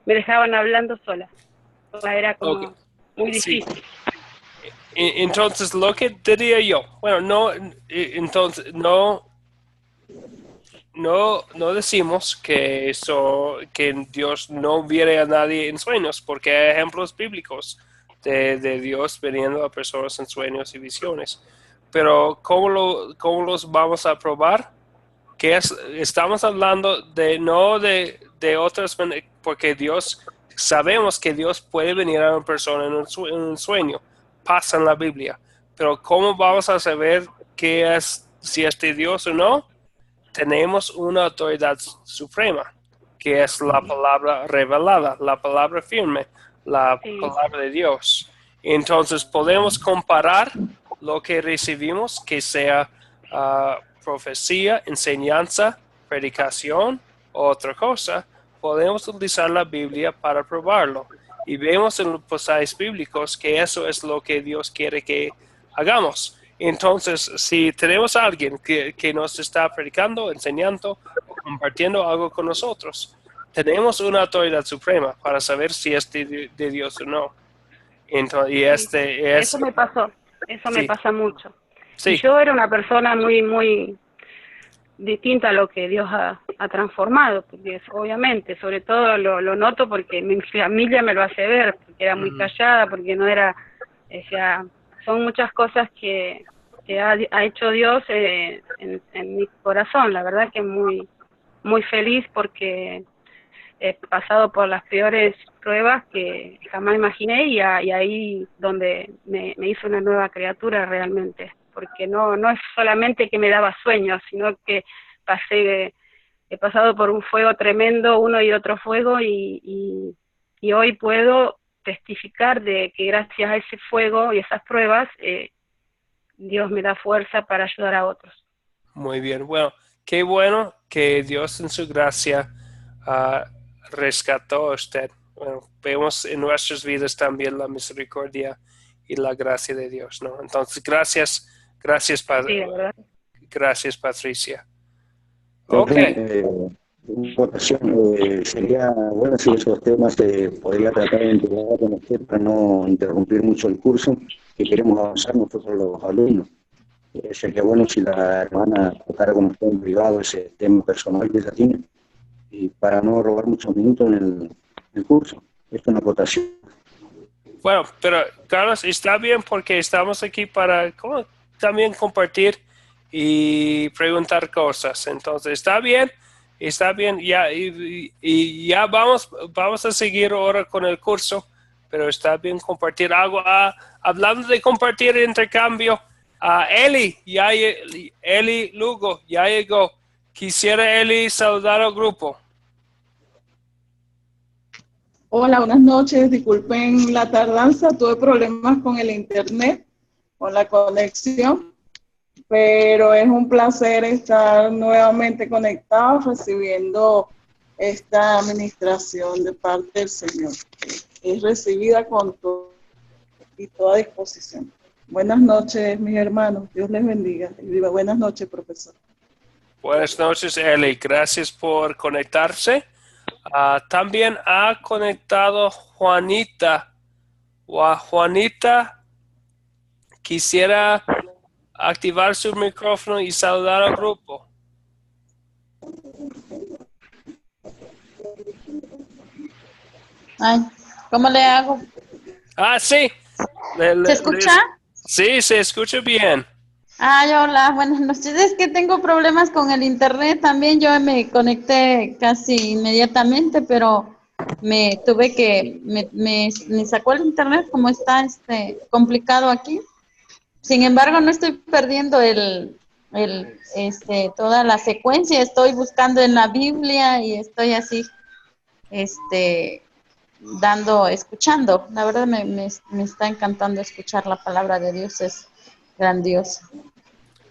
S4: me dejaban hablando sola. Era como muy
S2: sí.
S4: difícil.
S2: Entonces, lo que diría yo, bueno, entonces, no decimos que Dios no viene a nadie en sueños, porque hay ejemplos bíblicos de Dios viniendo a personas en sueños y visiones. Pero ¿cómo los vamos a probar? Estamos hablando no de otras, porque sabemos que Dios puede venir a una persona en un sueño, pasa en la Biblia, pero ¿cómo vamos a saber si es de Dios o no? Tenemos una autoridad suprema, que es la palabra revelada, la palabra firme, la palabra de Dios. Entonces podemos comparar lo que recibimos, que sea profecía, enseñanza, predicación o otra cosa. Podemos utilizar la Biblia para probarlo. Y vemos en los pasajes bíblicos que eso es lo que Dios quiere que hagamos. Entonces, si tenemos a alguien que nos está predicando, enseñando o compartiendo algo con nosotros, tenemos una autoridad suprema para saber si es de Dios o no. Entonces,
S4: eso me pasó, me pasa mucho.
S2: Sí.
S4: Y yo era una persona muy, muy distinta a lo que Dios ha transformado, porque obviamente, sobre todo lo noto porque mi familia me lo hace ver, porque era muy callada, porque no era, o sea, son muchas cosas que ha hecho Dios en mi corazón. La verdad que muy, muy feliz porque he pasado por las peores pruebas que jamás imaginé y ahí donde me hizo una nueva criatura realmente, porque no es solamente que me daba sueños, sino que he pasado por un fuego tremendo, uno y otro fuego, y hoy puedo testificar de que gracias a ese fuego y esas pruebas Dios me da fuerza para ayudar a otros.
S2: Muy bien, bueno, qué bueno que Dios en su gracia rescató a usted. Bueno, vemos en nuestras vidas también la misericordia y la gracia de Dios, ¿no? Entonces, gracias, Padre. Sí, gracias, Patricia. Ok.
S7: Votación, sería bueno si esos temas se podría tratar en privado con usted para no interrumpir mucho el curso que queremos avanzar nosotros los alumnos. Sería bueno si la hermana tocara con usted en privado ese tema personal que ella tiene, y para no robar muchos minutos en el curso. Es una votación.
S2: Bueno, pero Carlos, está bien porque estamos aquí para también compartir y preguntar cosas. Entonces, está bien, ya, y ya vamos a seguir ahora con el curso, pero está bien compartir algo. Hablando de compartir intercambio, Eli Lugo ya llegó. Quisiera Eli saludar al grupo.
S8: Hola, buenas noches. Disculpen la tardanza, tuve problemas con el internet, con la conexión, pero es un placer estar nuevamente conectado recibiendo esta administración de parte del Señor. Es recibida con toda disposición. Buenas noches, mis hermanos. Dios les bendiga. Buenas noches, profesor.
S2: Buenas noches, Eli. Gracias por conectarse. También ha conectado Juanita. Juanita, quisiera activar su micrófono y saludar al grupo.
S9: Ay, ¿cómo le hago?
S2: Sí.
S9: ¿Se escucha?
S2: Sí, se escucha bien.
S9: Hola, buenas noches. Es que tengo problemas con el internet también. Yo me conecté casi inmediatamente, pero me sacó el internet como está complicado aquí. Sin embargo, no estoy perdiendo toda la secuencia. Estoy buscando en la Biblia y estoy así, escuchando. La verdad me está encantando escuchar la palabra de Dios, es grandioso.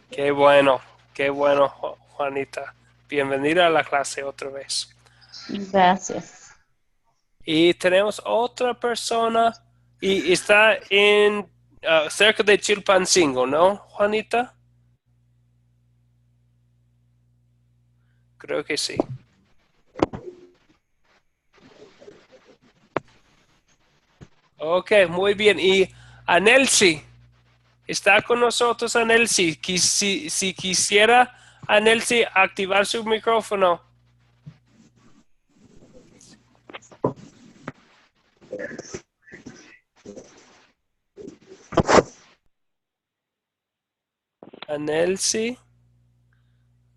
S2: Qué bueno, Juanita. Bienvenida a la clase otra vez.
S9: Gracias.
S2: Y tenemos otra persona y está en cerca de Chilpancingo, ¿no, Juanita? Creo que sí. Ok, muy bien. Y Anelsi, está con nosotros Anelsi. Si quisiera Anelsi activar su micrófono. Anelsi,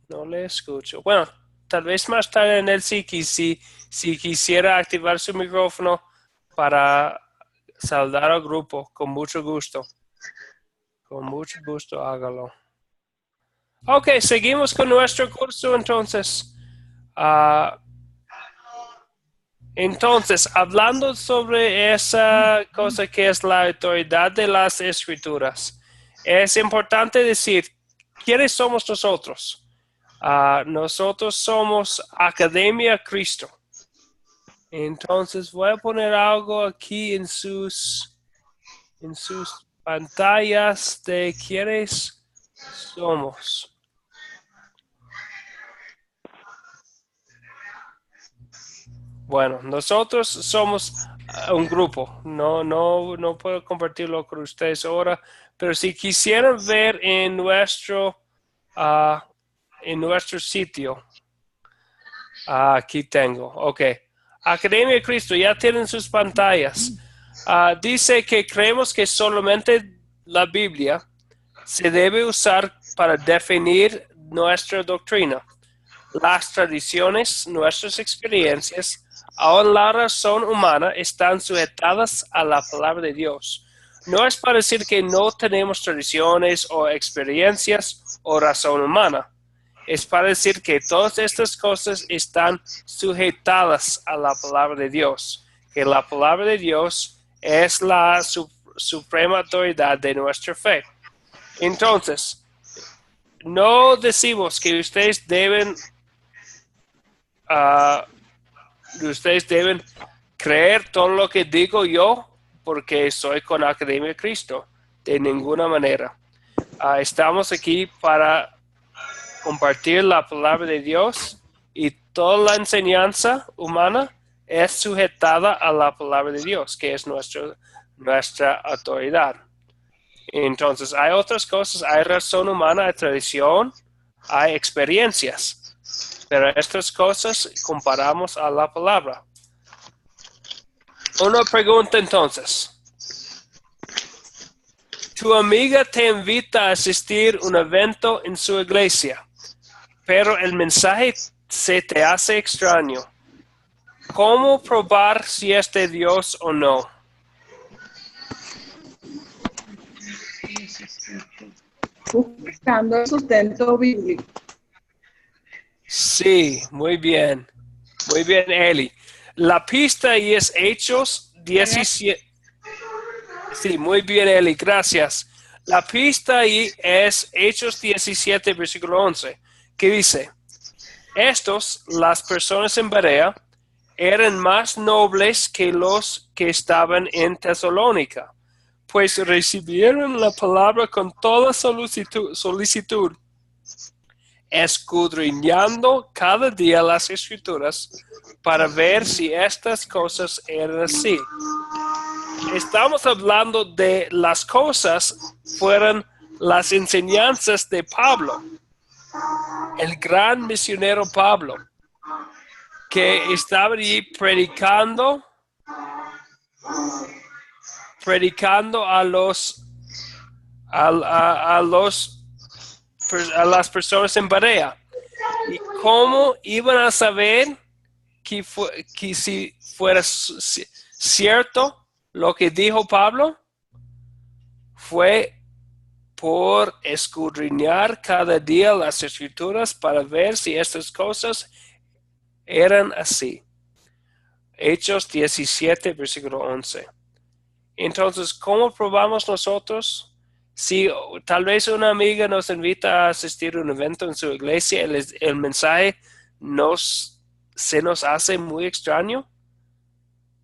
S2: no le escucho. Bueno, tal vez más tarde Anelsi, si quisiera activar su micrófono para saludar al grupo, con mucho gusto. Con mucho gusto, hágalo. Ok, seguimos con nuestro curso entonces. Entonces, hablando sobre esa cosa que es la autoridad de las escrituras, es importante decir, ¿quiénes somos nosotros? Nosotros somos Academia Cristo. Entonces, voy a poner algo aquí en sus pantallas de quiénes somos. Bueno, nosotros somos un grupo. No puedo compartirlo con ustedes ahora, pero si quisieran ver en nuestro sitio, aquí tengo. Ok. Academia de Cristo, ya tienen sus pantallas. Dice que creemos que solamente la Biblia se debe usar para definir nuestra doctrina. Las tradiciones, nuestras experiencias, aún la razón humana están sujetadas a la palabra de Dios. No es para decir que no tenemos tradiciones o experiencias o razón humana. Es para decir que todas estas cosas están sujetadas a la palabra de Dios. Que la palabra de Dios es la suprema autoridad de nuestra fe. Entonces, no decimos que ustedes deben creer todo lo que digo yo porque soy con Academia de Cristo. De ninguna manera. Estamos aquí para compartir la palabra de Dios y toda la enseñanza humana es sujetada a la palabra de Dios, que es nuestra autoridad. Entonces, hay otras cosas, hay razón humana, hay tradición, hay experiencias. Pero estas cosas comparamos a la palabra. Una pregunta entonces. Tu amiga te invita a asistir a un evento en su iglesia, pero el mensaje se te hace extraño. ¿Cómo probar si es de Dios o no?
S8: Buscando el sustento bíblico.
S2: Sí, muy bien. Muy bien, Eli. La pista ahí es Hechos 17. Sí, muy bien, Eli, gracias. La pista ahí es Hechos 17, versículo 11, que dice, estos, las personas en Berea, eran más nobles que los que estaban en Tesalónica, pues recibieron la palabra con toda solicitud, escudriñando cada día las escrituras para ver si estas cosas eran así. Estamos hablando de las cosas fueron las enseñanzas de Pablo, el gran misionero Pablo, que estaba allí predicando a las personas en Berea. ¿Y cómo iban a saber que si fuera cierto lo que dijo Pablo? Fue por escudriñar cada día las Escrituras para ver si estas cosas eran así. Hechos 17, versículo 11. Entonces, ¿cómo probamos nosotros? Si tal vez una amiga nos invita a asistir a un evento en su iglesia, el mensaje se nos hace muy extraño,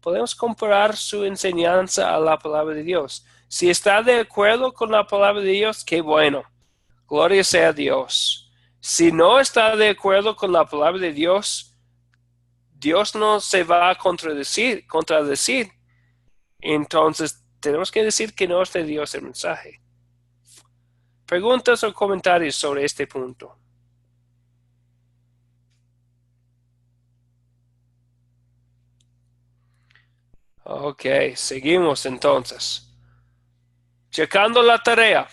S2: podemos comparar su enseñanza a la palabra de Dios. Si está de acuerdo con la palabra de Dios, qué bueno. Gloria sea a Dios. Si no está de acuerdo con la palabra de Dios, Dios no se va a contradecir. Entonces, tenemos que decir que no es de Dios el mensaje. ¿Preguntas o comentarios sobre este punto? Ok, seguimos entonces. Checando la tarea.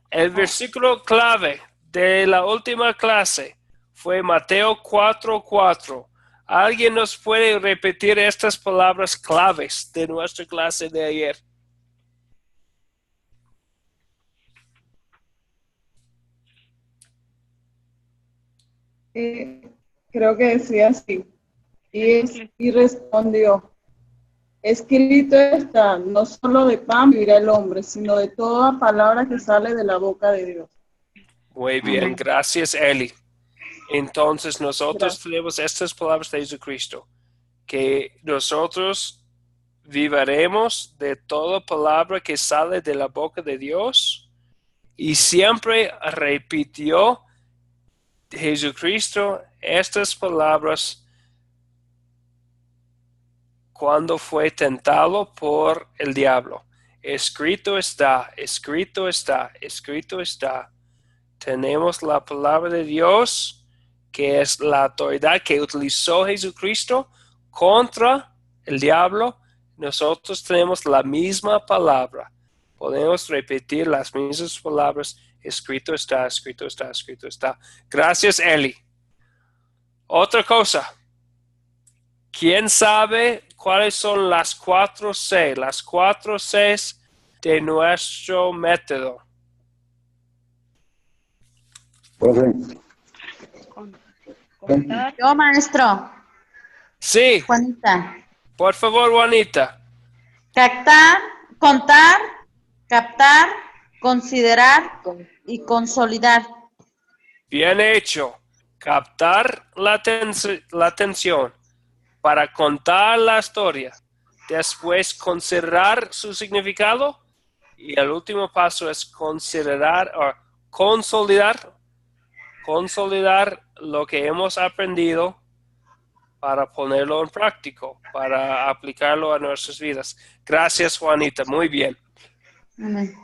S2: El versículo clave de la última clase fue Mateo 4:4. ¿Alguien nos puede repetir estas palabras claves de nuestra clase de ayer?
S8: Creo que decía así. Y respondió, escrito está, no solo de pan vivirá el hombre, sino de toda palabra que sale de la boca de Dios.
S2: Muy bien, gracias Eli. Entonces nosotros tenemos estas palabras de Jesucristo, que nosotros viviremos de toda palabra que sale de la boca de Dios, y siempre repitió Jesucristo estas palabras cuando fue tentado por el diablo. Escrito está, escrito está, escrito está. Tenemos la palabra de Dios, que es la autoridad que utilizó Jesucristo contra el diablo. Nosotros tenemos la misma palabra. Podemos repetir las mismas palabras. Escrito está, escrito está, escrito está. Gracias, Eli. Otra cosa. ¿Quién sabe cuáles son las 4 C? Las 4 Cs de nuestro método.
S9: Yo, maestro.
S2: Sí.
S9: Juanita.
S2: Por favor, Juanita.
S9: Contar, captar, considerar y consolidar.
S2: Bien hecho. Captar la atención para contar la historia. Después, considerar su significado. Y el último paso es consolidar lo que hemos aprendido para ponerlo en práctico, para aplicarlo a nuestras vidas. Gracias, Juanita. Muy bien.
S9: Amén.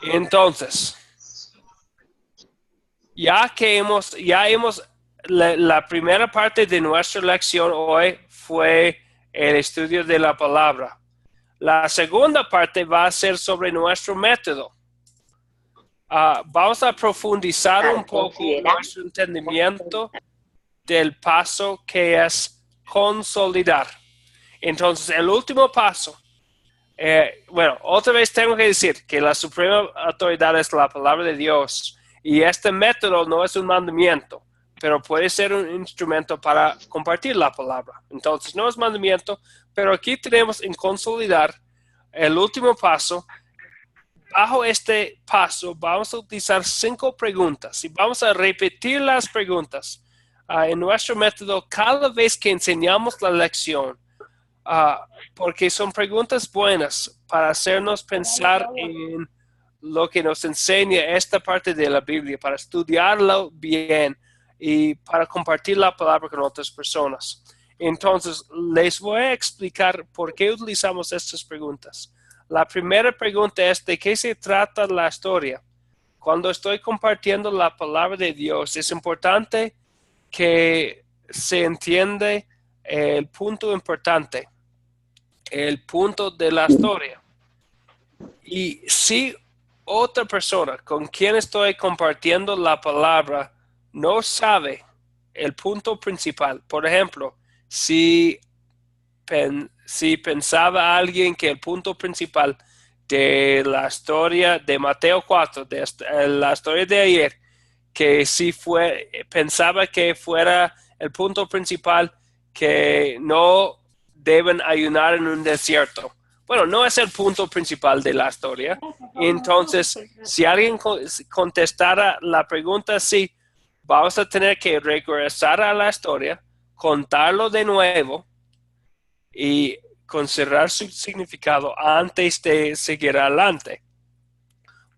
S2: Entonces, la primera parte de nuestra lección hoy fue el estudio de la palabra. La segunda parte va a ser sobre nuestro método. Vamos a profundizar un poco nuestro entendimiento del paso que es consolidar. Entonces, el último paso, otra vez tengo que decir que la suprema autoridad es la palabra de Dios, y este método no es un mandamiento, pero puede ser un instrumento para compartir la palabra. Entonces, no es mandamiento, pero aquí tenemos en consolidar el último paso. Bajo este paso vamos a utilizar 5 preguntas y vamos a repetir las preguntas en nuestro método cada vez que enseñamos la lección, porque son preguntas buenas para hacernos pensar en lo que nos enseña esta parte de la Biblia, para estudiarlo bien y para compartir la palabra con otras personas. Entonces, les voy a explicar por qué utilizamos estas preguntas. La primera pregunta es: ¿de qué se trata la historia? Cuando estoy compartiendo la palabra de Dios, es importante que se entienda el punto importante, el punto de la historia. Y si otra persona con quien estoy compartiendo la palabra no sabe el punto principal, por ejemplo, si pensaba alguien que el punto principal de la historia de Mateo 4, la historia de ayer, que sí pensaba que fuera el punto principal, que no deben ayunar en un desierto. Bueno, no es el punto principal de la historia. Entonces, si alguien contestara la pregunta, sí, vamos a tener que regresar a la historia, contarlo de nuevo y considerar su significado antes de seguir adelante.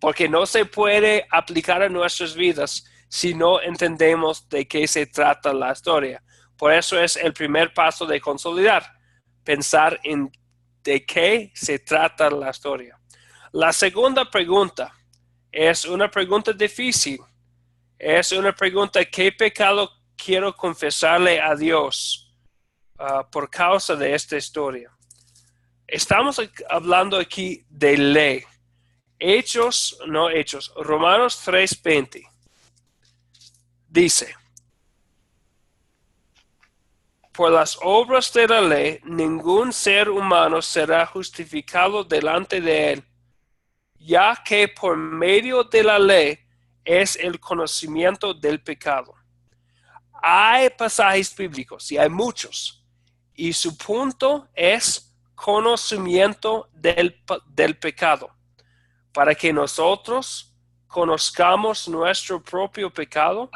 S2: Porque no se puede aplicar a nuestras vidas si no entendemos de qué se trata la historia. Por eso es el primer paso de consolidar, pensar en de qué se trata la historia. La segunda pregunta es una pregunta difícil. Es una pregunta: ¿qué pecado quiero confesarle a Dios por causa de esta historia? Estamos hablando aquí de ley. Romanos 3:20 dice: por las obras de la ley, ningún ser humano será justificado delante de él, ya que por medio de la ley es el conocimiento del pecado. Hay pasajes bíblicos, y hay muchos, y su punto es conocimiento del pecado, para que nosotros conozcamos nuestro propio pecado.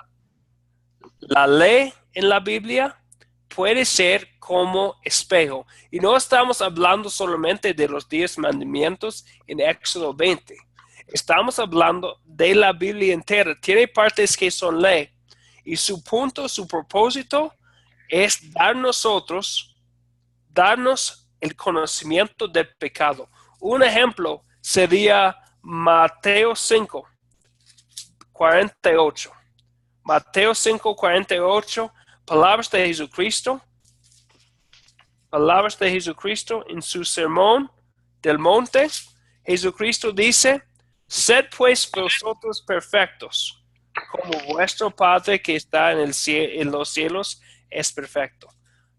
S2: La ley en la Biblia puede ser como espejo. Y no estamos hablando solamente de los 10 mandamientos en Éxodo 20. Estamos hablando de la Biblia entera. Tiene partes que son ley. Y su punto, su propósito es darnos el conocimiento del pecado. Un ejemplo sería Mateo 5:48. Mateo 5:48, palabras de Jesucristo en su sermón del monte. Jesucristo dice: sed pues vosotros perfectos, como vuestro Padre que está en los cielos es perfecto.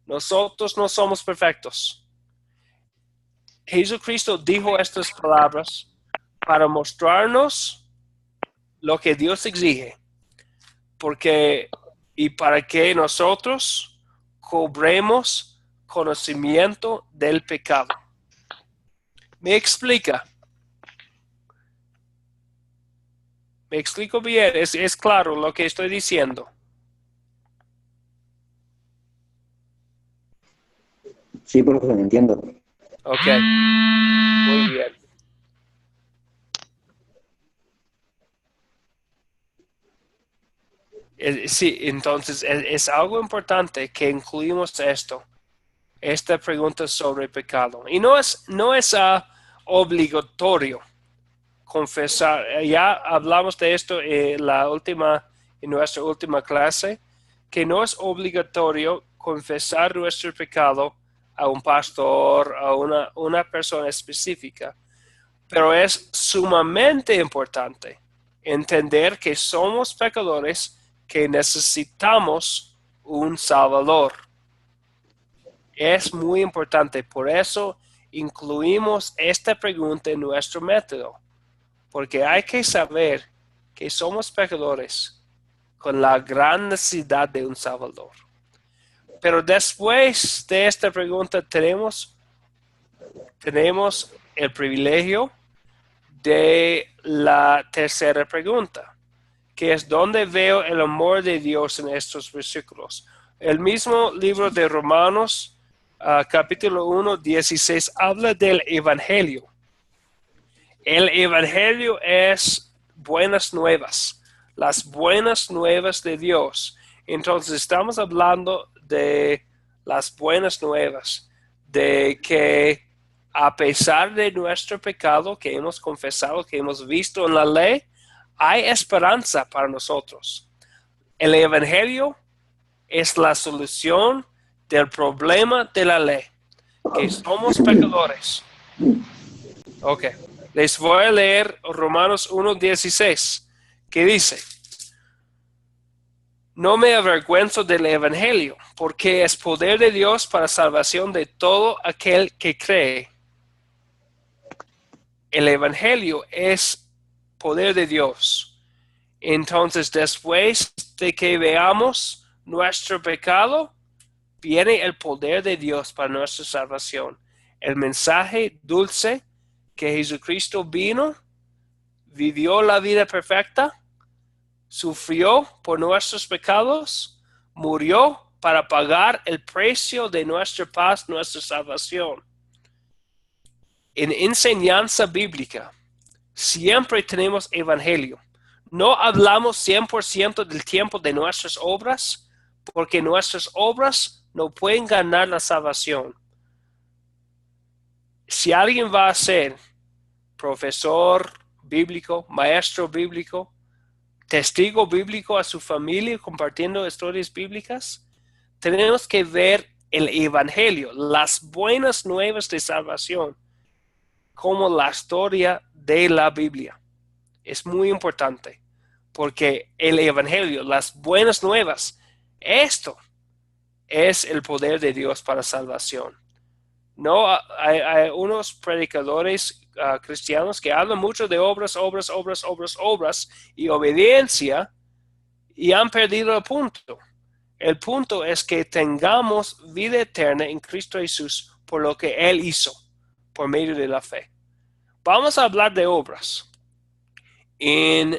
S2: Nosotros no somos perfectos. Jesucristo dijo estas palabras para mostrarnos lo que Dios exige, y para que nosotros cobremos conocimiento del pecado. ¿Me explica? ¿Me explico bien? ¿Es claro lo que estoy diciendo?
S7: Sí, profesor, entiendo.
S2: Ok, muy bien. Sí, entonces es algo importante que incluimos esta pregunta sobre pecado. Y no es obligatorio confesar. Ya hablamos de esto en nuestra última clase, que no es obligatorio confesar nuestro pecado a un pastor, a una persona específica, pero es sumamente importante entender que somos pecadores, que necesitamos un Salvador. Es muy importante, por eso incluimos esta pregunta en nuestro método, porque hay que saber que somos pecadores con la gran necesidad de un Salvador. Pero después de esta pregunta tenemos el privilegio de la tercera pregunta, que es: ¿dónde veo el amor de Dios en estos versículos? El mismo libro de Romanos, capítulo 1:16, habla del Evangelio. El Evangelio es buenas nuevas, las buenas nuevas de Dios. Entonces estamos hablando de las buenas nuevas, de que a pesar de nuestro pecado que hemos confesado, que hemos visto en la ley, hay esperanza para nosotros. El Evangelio es la solución del problema de la ley, que somos pecadores. Ok, les voy a leer Romanos 1:16, que dice: no me avergüenzo del Evangelio, porque es poder de Dios para salvación de todo aquel que cree. el evangelio es poder de Dios. Entonces, después de que veamos nuestro pecado, viene el poder de Dios para nuestra salvación. El mensaje dulce que Jesucristo vino, vivió la vida perfecta, sufrió por nuestros pecados, murió para pagar el precio de nuestra paz, nuestra salvación. En enseñanza bíblica, siempre tenemos evangelio. No hablamos 100% del tiempo de nuestras obras, porque nuestras obras no pueden ganar la salvación. Si alguien va a ser profesor bíblico, maestro bíblico, testigo bíblico a su familia compartiendo historias bíblicas, tenemos que ver el evangelio, las buenas nuevas de salvación, como la historia de la Biblia. Es muy importante, porque el evangelio, las buenas nuevas, esto es el poder de Dios para salvación. No, hay unos predicadores cristianos que hablan mucho de obras y obediencia, y han perdido el punto. El punto es que tengamos vida eterna en Cristo Jesús por lo que Él hizo, por medio de la fe. Vamos a hablar de obras en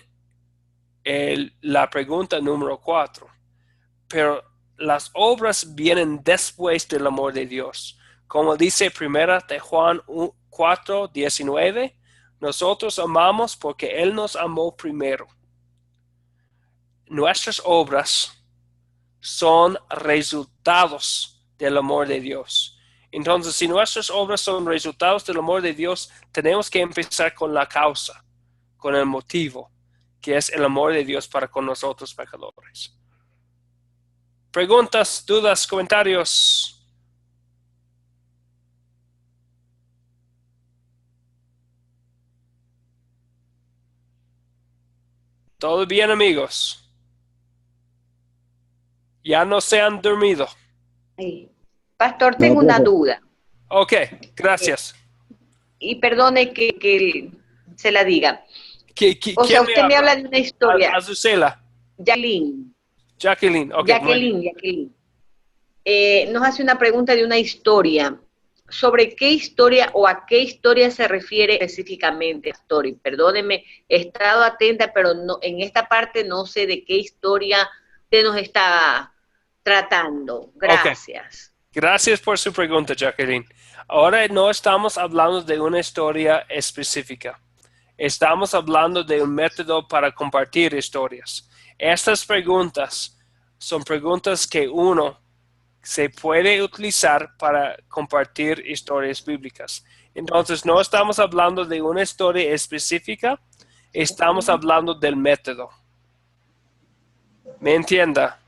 S2: la pregunta número 4. Pero las obras vienen después del amor de Dios. Como dice 1 de Juan 4:19, nosotros amamos porque Él nos amó primero. Nuestras obras son resultados del amor de Dios. Entonces, si nuestras obras son resultados del amor de Dios, tenemos que empezar con la causa, con el motivo, que es el amor de Dios para con nosotros pecadores. Preguntas, dudas, comentarios. ¿Todo bien, amigos? ¿Ya no se han dormido?
S1: Sí. Pastor, tengo una duda.
S2: Ok, gracias.
S1: Y perdone que se la diga.
S2: O sea,
S1: usted me habla de una historia.
S2: Azucena. Jacqueline. Okay,
S1: Jacqueline. Nos hace una pregunta de una historia. ¿Sobre qué historia o a qué historia se refiere específicamente, Pastor? Y perdóneme, he estado atenta, pero no, en esta parte no sé de qué historia usted nos está tratando. Gracias.
S2: Okay. Gracias por su pregunta, Jacqueline. Ahora no estamos hablando de una historia específica. Estamos hablando de un método para compartir historias. Estas preguntas son preguntas que uno se puede utilizar para compartir historias bíblicas. Entonces, no estamos hablando de una historia específica, estamos hablando del método. ¿Me entienda?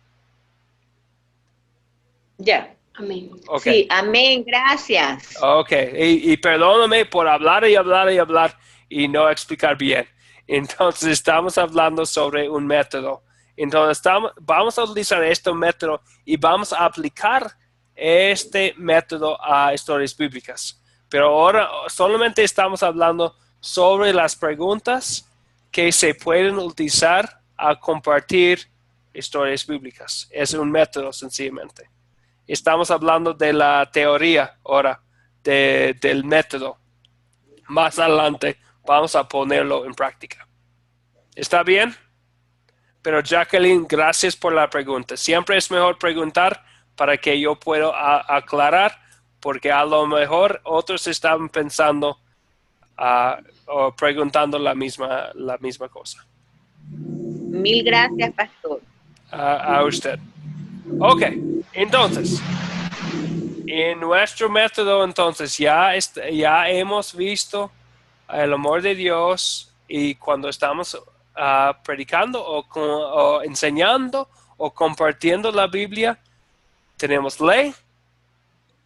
S1: Ya. Amén. Okay. Sí, amén, gracias.
S2: Ok, y perdóname por hablar y no explicar bien. Entonces, estamos hablando sobre un método. Entonces, vamos a utilizar este método y vamos a aplicar este método a historias bíblicas. Pero ahora solamente estamos hablando sobre las preguntas que se pueden utilizar a compartir historias bíblicas. Es un método sencillamente. Estamos hablando de la teoría ahora, del método. Más adelante vamos a ponerlo en práctica. ¿Está bien? Pero Jacqueline, gracias por la pregunta. Siempre es mejor preguntar para que yo pueda aclarar, porque a lo mejor otros están pensando o preguntando la misma cosa.
S1: Mil gracias, Pastor.
S2: A usted. Ok, entonces, en nuestro método, entonces, ya hemos visto el amor de Dios, y cuando estamos predicando o enseñando o compartiendo la Biblia, tenemos ley,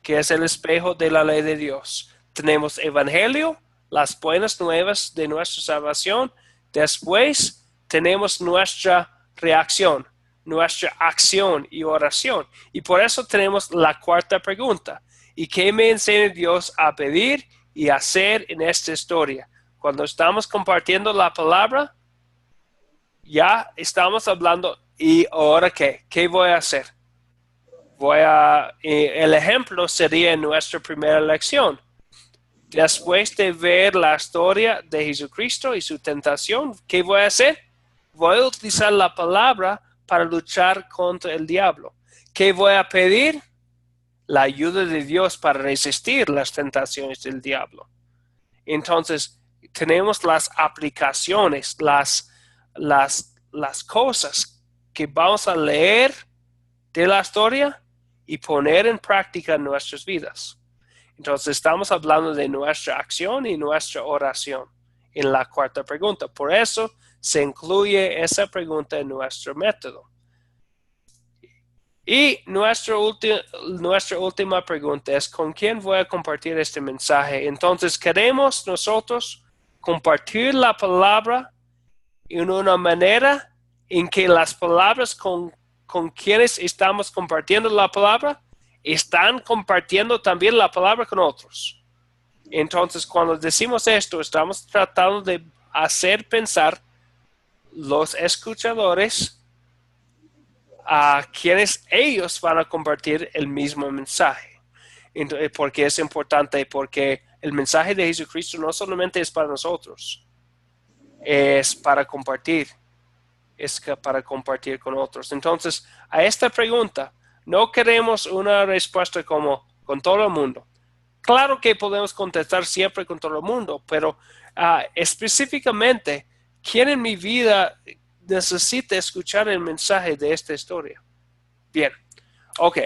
S2: que es el espejo de la ley de Dios. Tenemos evangelio, las buenas nuevas de nuestra salvación. Después tenemos nuestra reacción, nuestra acción y oración. Y por eso tenemos la cuarta pregunta. ¿Y qué me enseña Dios a pedir y hacer en esta historia? Cuando estamos compartiendo la palabra, ya estamos hablando, ¿y ahora qué? ¿Qué voy a hacer? El ejemplo sería en nuestra primera lección. Después de ver la historia de Jesucristo y su tentación, ¿qué voy a hacer? Voy a utilizar la palabra para luchar contra el diablo. ¿Qué voy a pedir? La ayuda de Dios para resistir las tentaciones del diablo. Entonces, tenemos las aplicaciones, las cosas que vamos a leer de la historia y poner en práctica en nuestras vidas. Entonces, estamos hablando de nuestra acción y nuestra oración en la cuarta pregunta. Por eso se incluye esa pregunta en nuestro método. Y nuestra última pregunta es, ¿con quién voy a compartir este mensaje? Entonces, queremos nosotros compartir la palabra en una manera en que las palabras con quienes estamos compartiendo la palabra están compartiendo también la palabra con otros. Entonces, cuando decimos esto, estamos tratando de hacer pensar los escuchadores a quienes ellos van a compartir el mismo mensaje. Entonces, porque es importante, porque el mensaje de Jesucristo no solamente es para nosotros, es para compartir con otros. Entonces, a esta pregunta, no queremos una respuesta como con todo el mundo. Claro que podemos contestar siempre con todo el mundo, pero específicamente, ¿quién en mi vida necesita escuchar el mensaje de esta historia? Bien. Ok,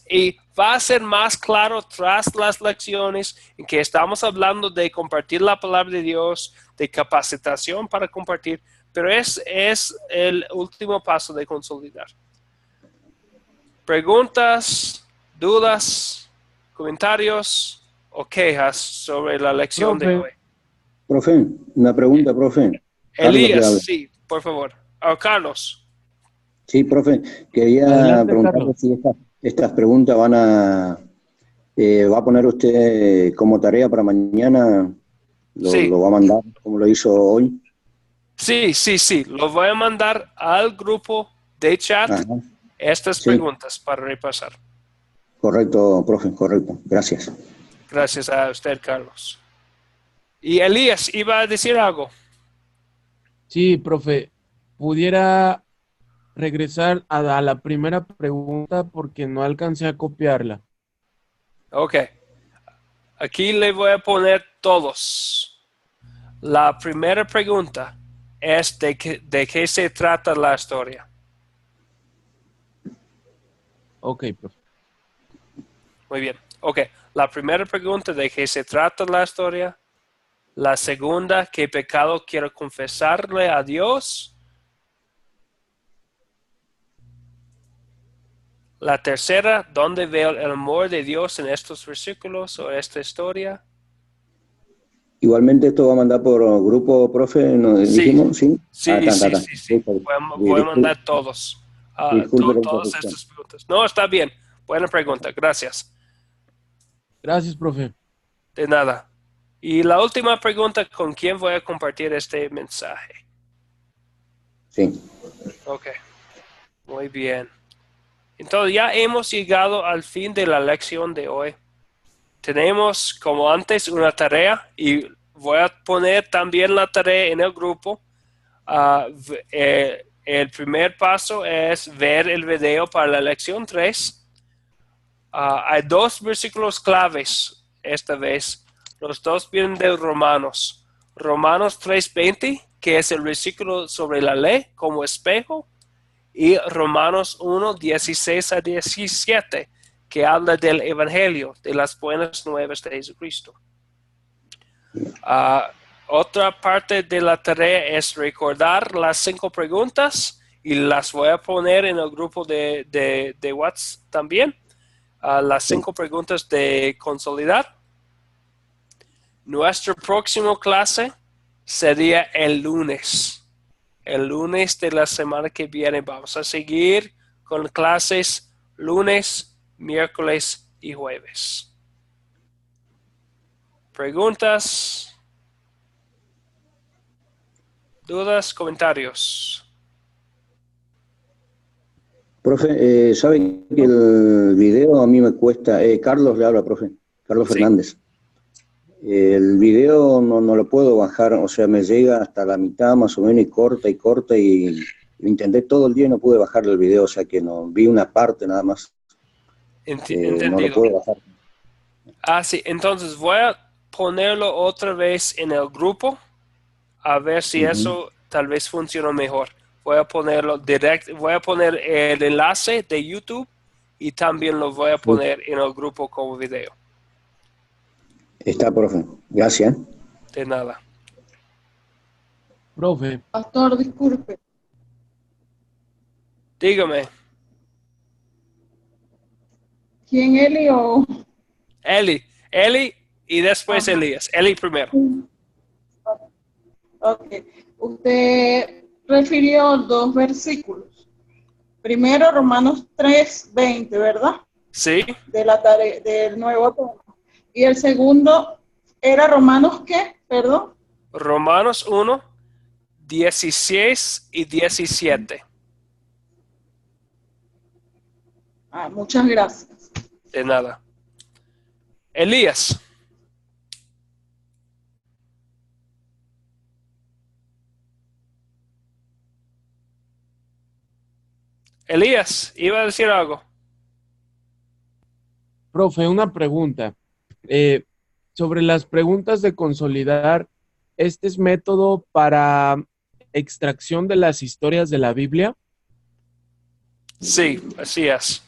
S2: y va a ser más claro tras las lecciones en que estamos hablando de compartir la palabra de Dios, de capacitación para compartir, pero es el último paso de consolidar. ¿Preguntas, dudas, comentarios o quejas sobre la lección de hoy?
S7: Profe, una pregunta, profe.
S2: Elías, sí, por favor. Carlos.
S7: Sí, profe, quería preguntarle si estas preguntas va a poner usted como tarea para mañana, lo va a mandar como lo hizo hoy. Sí,
S2: lo voy a mandar al grupo de chat. Ajá. Estas preguntas para repasar.
S7: Correcto, profe, correcto. Gracias.
S2: Gracias a usted, Carlos. Y Elías, ¿iba a decir algo?
S6: Sí, profe. ¿Pudiera regresar a la primera pregunta porque no alcancé a copiarla?
S2: Ok. Aquí le voy a poner todos. La primera pregunta es de qué se trata la historia.
S6: Ok, profe.
S2: Muy bien. Ok. La primera pregunta de qué se trata la historia. La segunda, ¿qué pecado quiero confesarle a Dios? La tercera, ¿dónde veo el amor de Dios en estos versículos o esta historia?
S7: Igualmente esto va a mandar por grupo, profe, ¿nos dijimos? Sí.
S2: Sí. Voy a mandar todos. Todas estas preguntas. No, está bien. Buena pregunta. Gracias.
S6: Gracias, profe.
S2: De nada. Y la última pregunta, ¿con quién voy a compartir este mensaje?
S7: Sí.
S2: Ok. Muy bien. Entonces ya hemos llegado al fin de la lección de hoy. Tenemos, como antes, una tarea y voy a poner también la tarea en el grupo. El primer paso es ver el video para la lección 3. Hay dos versículos claves esta vez. Los dos vienen de Romanos. Romanos 3:20, que es el versículo sobre la ley como espejo. Y Romanos 1:16-17, que habla del Evangelio, de las buenas nuevas de Jesucristo. Otra parte de la tarea es recordar las 5 preguntas y las voy a poner en el grupo de WhatsApp también. Las 5 preguntas de consolidar. Nuestra próxima clase sería el lunes. El lunes de la semana que viene vamos a seguir con clases lunes, miércoles y jueves. ¿Preguntas? ¿Dudas, comentarios?
S7: Profe, ¿sabe que el video a mí me cuesta? Carlos le habla, profe. Carlos
S2: Sí.
S7: Fernández. El video no lo puedo bajar, o sea, me llega hasta la mitad más o menos y corta y lo intenté todo el día y no pude bajar el video, o sea que no vi una parte nada más. No lo
S2: Entendido.
S7: puedo bajar.
S2: Sí, entonces voy a ponerlo otra vez en el grupo a ver si eso tal vez funcionó mejor. Voy a ponerlo voy a poner el enlace de YouTube y también lo voy a poner en el grupo como video.
S7: Está, profe. Gracias.
S2: De nada.
S6: Profe,
S8: Pastor, disculpe.
S2: Dígame,
S8: ¿Quién Eli o...?
S2: Eli y después
S8: Ajá.
S2: Elías. Eli primero.
S8: Ok. Usted refirió 2 versículos. Primero, Romanos 3:20, ¿verdad?
S2: Sí,
S8: De la tarea, del Nuevo Testamento. Y el segundo era Romanos, ¿qué? Perdón.
S2: Romanos 1, 16 y 17.
S8: Muchas gracias.
S2: De nada. Elías. Elías, iba a decir algo.
S6: profe, una pregunta. Sobre las preguntas de consolidar, ¿este es método para extracción de las historias de la Biblia?
S2: Sí, así es.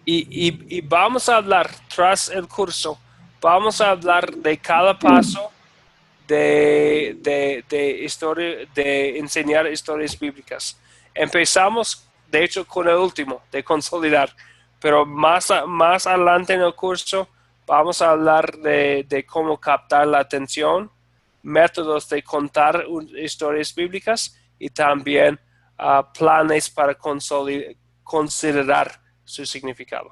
S2: Y vamos a hablar, tras el curso, vamos a hablar de cada paso de historia, de enseñar historias bíblicas. Empezamos, de hecho, con el último, de consolidar, pero más adelante en el curso vamos a hablar de cómo captar la atención, métodos de contar historias bíblicas y también planes para considerar su significado.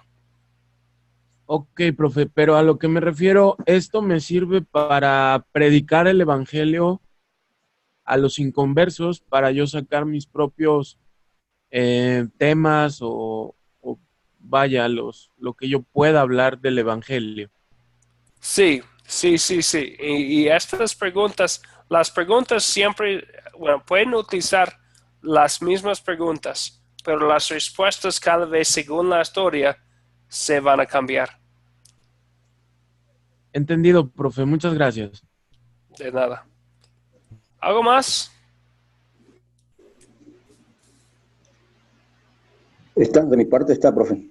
S6: Ok, profe, pero a lo que me refiero, esto me sirve para predicar el evangelio a los inconversos, para yo sacar mis propios temas o vaya, lo que yo pueda hablar del evangelio.
S2: Sí. Y estas preguntas, las preguntas siempre, bueno, pueden utilizar las mismas preguntas, pero las respuestas cada vez según la historia se van a cambiar.
S6: Entendido, profe, muchas gracias.
S2: De nada. ¿Algo más?
S7: De mi parte está, profe.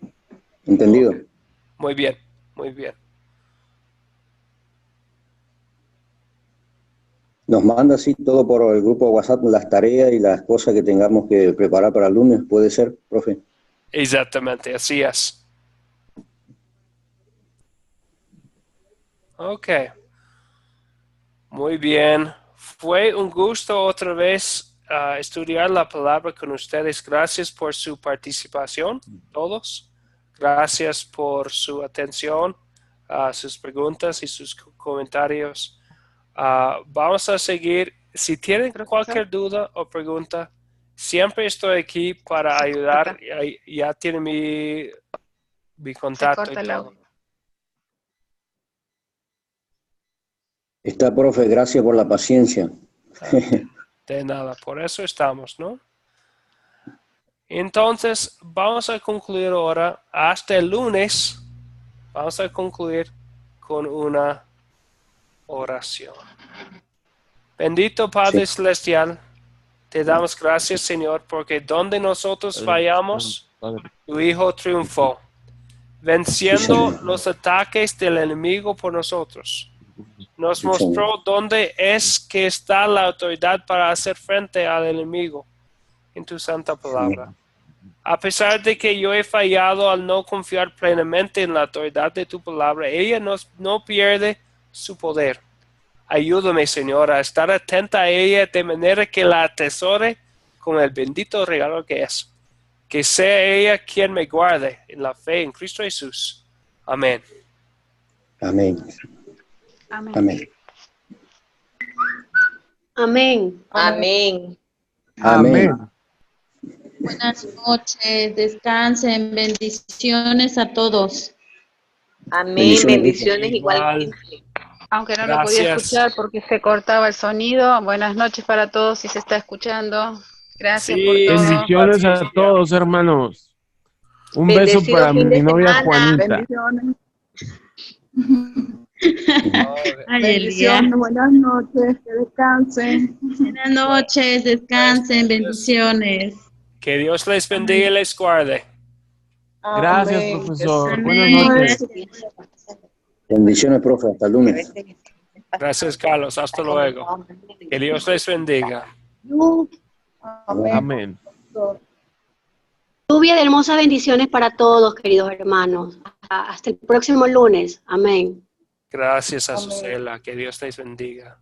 S7: Entendido.
S2: Okay. Muy bien, muy bien.
S7: Nos manda así todo por el grupo de WhatsApp, las tareas y las cosas que tengamos que preparar para el lunes, ¿puede ser, profe?
S2: Exactamente, así es. Ok. Muy bien. Fue un gusto otra vez estudiar la palabra con ustedes. Gracias por su participación, todos. Gracias por su atención, sus preguntas y sus comentarios. Vamos a seguir. Si tienen cualquier duda o pregunta, siempre estoy aquí para ayudar. Ya tienen mi contacto y todo.
S7: Está, profe, gracias por la paciencia.
S2: De nada, por eso estamos, ¿no? Entonces, vamos a concluir ahora. Hasta el lunes, vamos a concluir con una oración. Bendito Padre Celestial, te damos gracias, Señor, porque donde nosotros fallamos, tu Hijo triunfó, venciendo los ataques del enemigo por nosotros. Nos mostró dónde es que está la autoridad para hacer frente al enemigo en tu santa palabra. A pesar de que yo he fallado al no confiar plenamente en la autoridad de tu palabra, ella no pierde su poder. Ayúdame, Señor, a estar atenta a ella de manera que la atesore con el bendito regalo que es. Que sea ella quien me guarde en la fe en Cristo Jesús. Amén.
S7: Amén.
S9: Amén.
S7: Amén.
S3: Amén.
S1: Amén.
S6: Amén.
S9: Buenas noches, descansen, bendiciones a todos.
S1: Amén. Bendiciones
S2: Igual.
S1: igualmente.
S4: Aunque no lo podía
S2: Gracias.
S4: escuchar porque se cortaba el sonido. Buenas noches para todos si se está escuchando. Gracias por
S2: Sí,
S4: todo.
S6: Bendiciones a
S2: Patricia.
S6: todos, hermanos. Un beso
S1: Bendecido
S6: para
S1: fin de
S6: mi novia
S1: semana.
S6: Juanita.
S8: Bendiciones.
S9: Ay,
S8: Bendiciones,
S9: Elia.
S8: buenas noches, que descansen.
S9: Buenas noches, descansen, bendiciones.
S2: Que Dios les bendiga y les guarde.
S6: Gracias,
S8: Amén.
S6: profesor.
S9: Amén.
S6: Buenas noches.
S7: Bendiciones, profe. Hasta el lunes.
S2: Gracias, Carlos. Hasta luego. Que Dios les bendiga.
S8: Amén.
S6: Amén.
S3: Lluvia de hermosas bendiciones para todos, queridos hermanos. Hasta el próximo lunes. Amén.
S2: Gracias, Azucena. Que Dios les bendiga.